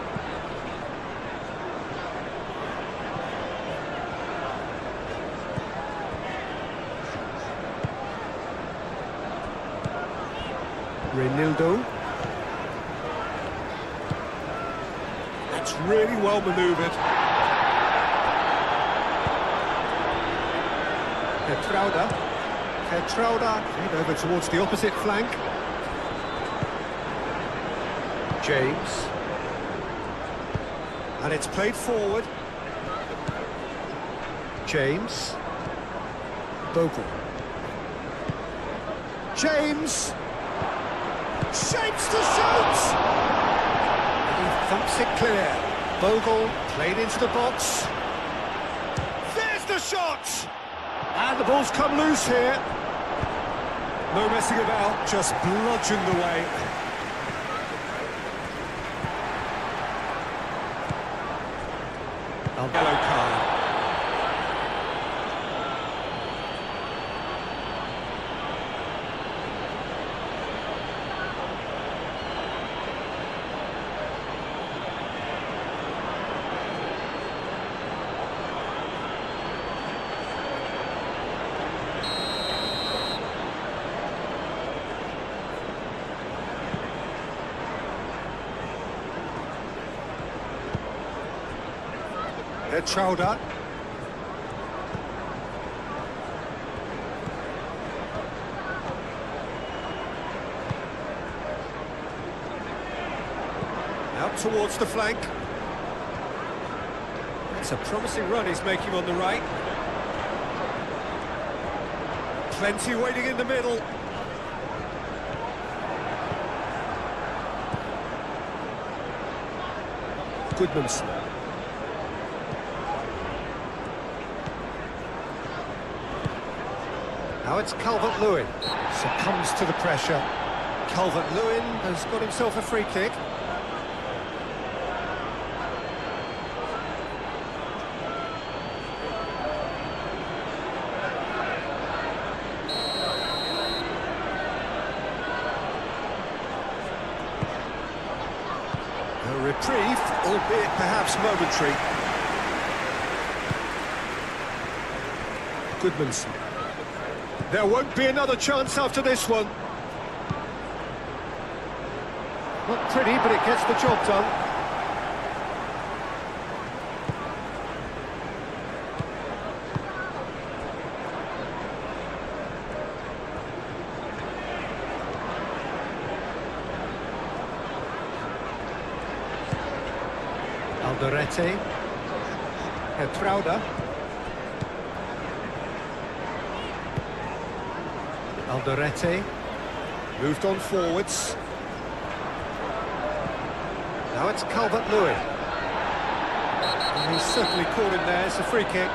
Reynildo. That's really well manoeuvred. Gertruida played over towards the opposite flank. James. And it's played forward. James. Bogle. James. Shapes to shoot! And he thumps it clear. Bogle played into the box. There's the shot! And the ball's come loose here. No messing about, just bludgeoned away. Yellow card. Chowder. Out towards the flank. It's a promising run he's making on the right. Plenty waiting in the middle. Goodmanson. Now it's Calvert-Lewin, succumbs to the pressure. Calvert-Lewin has got himself a free kick. A reprieve, albeit perhaps momentary. Goodmanson. There won't be another chance after this one. Not pretty, but it gets the job done. Alderete. Hertrauda. Alderete, moved on forwards. Now it's Calvert-Lewin. And he's certainly caught him there, it's a free kick.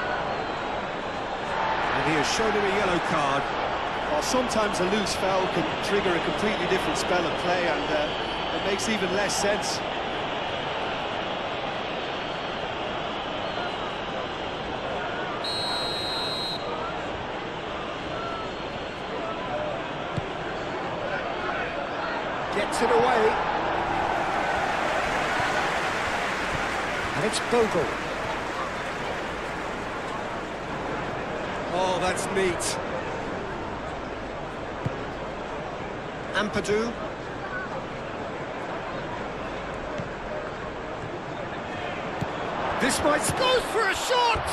And he has shown him a yellow card. Well, sometimes a loose foul can trigger a completely different spell of play, and it makes even less sense. Gets it away. And it's Bogle. Oh, that's neat. Ampadu. This might goes for a shot!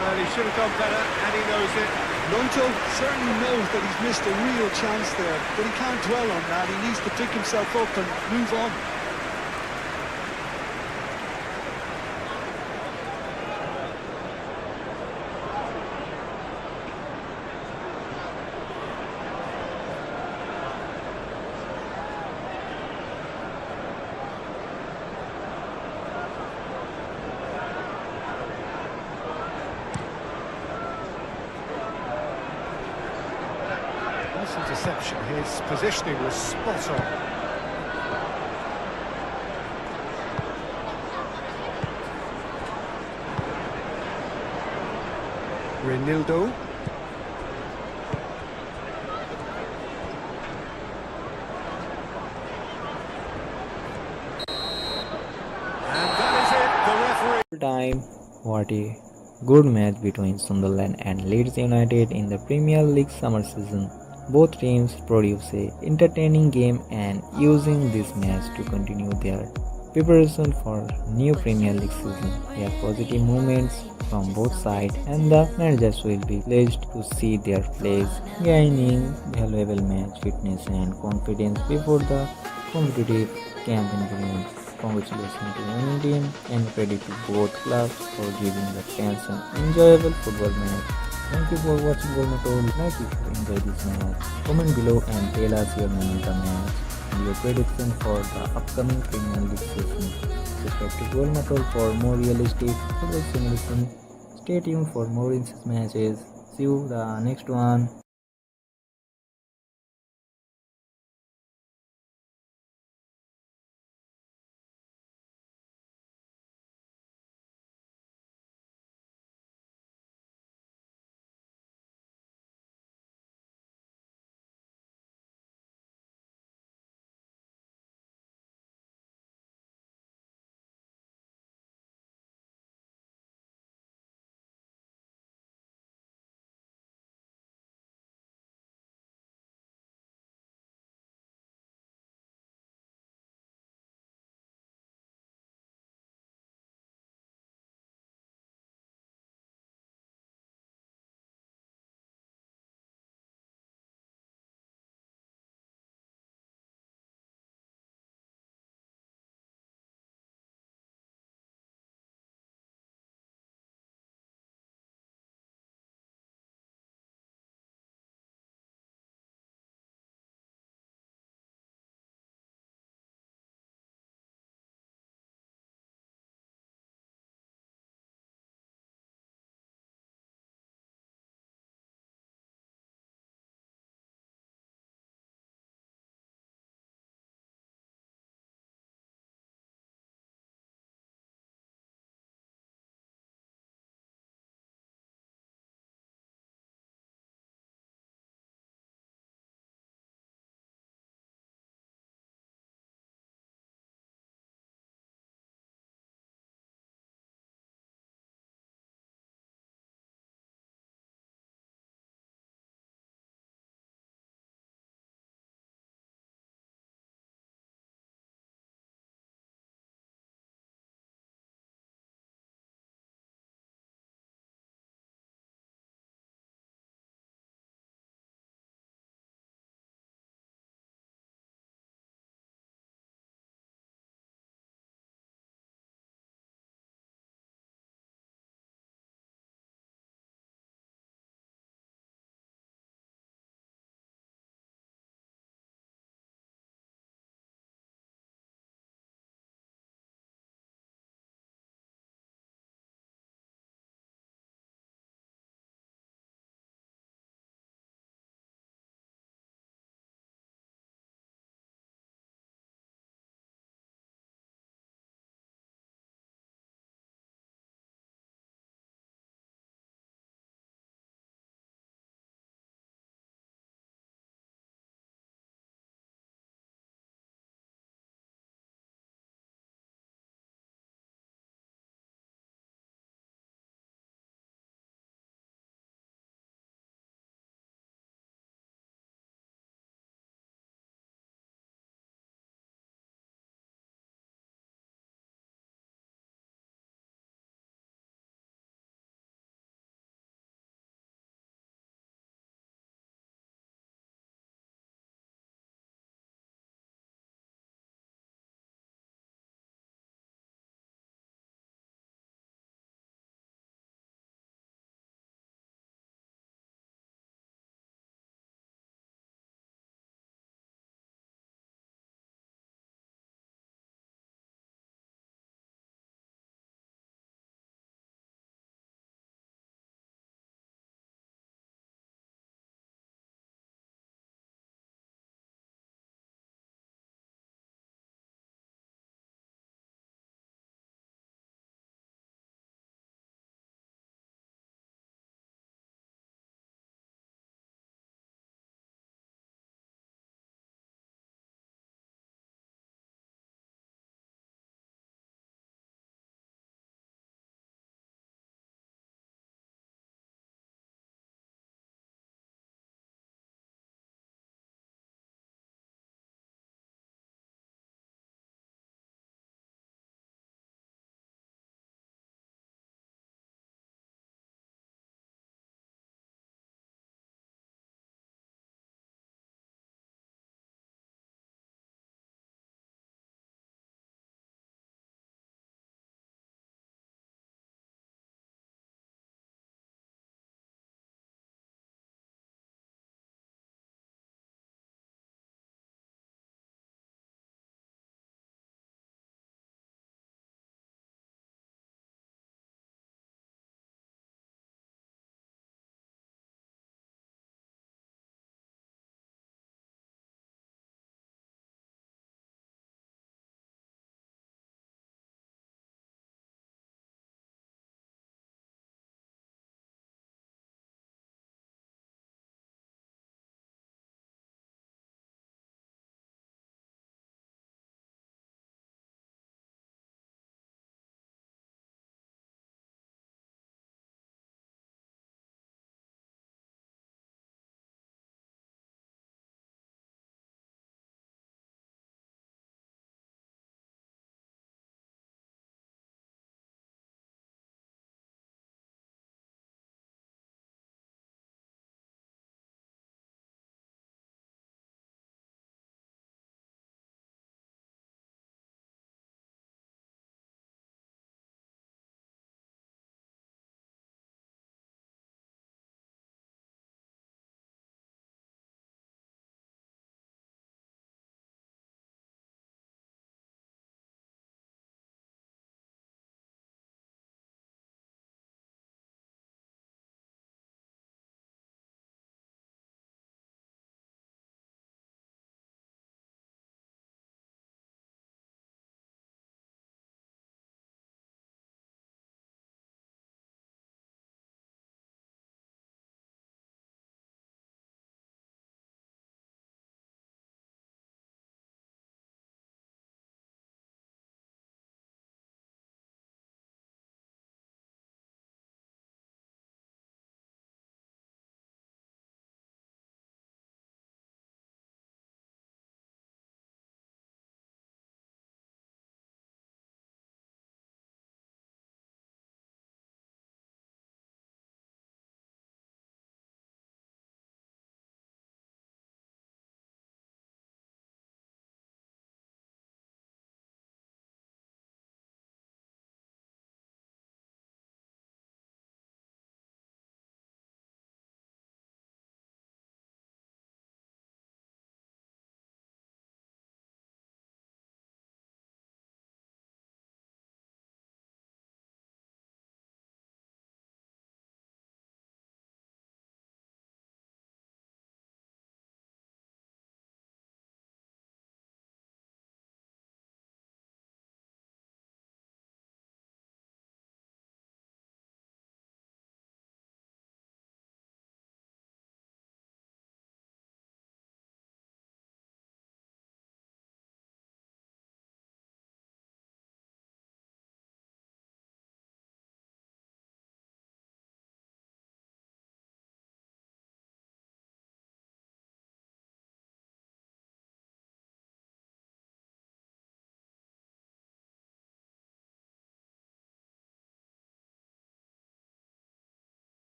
Well, he should have done better, and he knows it. Lonto certainly knows that he's missed a real chance there, but he can't dwell on that. He needs to pick himself up and move on. Interception, his positioning was spot on. Renildo. And that is it, the referee. Time, what a good match between Sunderland and Leeds United in the Premier League summer season. Both teams produce a entertaining game and using this match to continue their preparation for new Premier League season. There are positive moments from both sides and the managers will be pleased to see their players gaining valuable match fitness and confidence before the competitive campaign begins. Congratulations to winning team and credit to both clubs for giving the fans an enjoyable football match. Thank you for watching GoalMatol. Like if you enjoyed this match, comment below and tell us your man of the match and your prediction for the upcoming Premier League season. Subscribe to GoalMatol for more realistic football simulation. Stay tuned for more instant matches. See you the next one.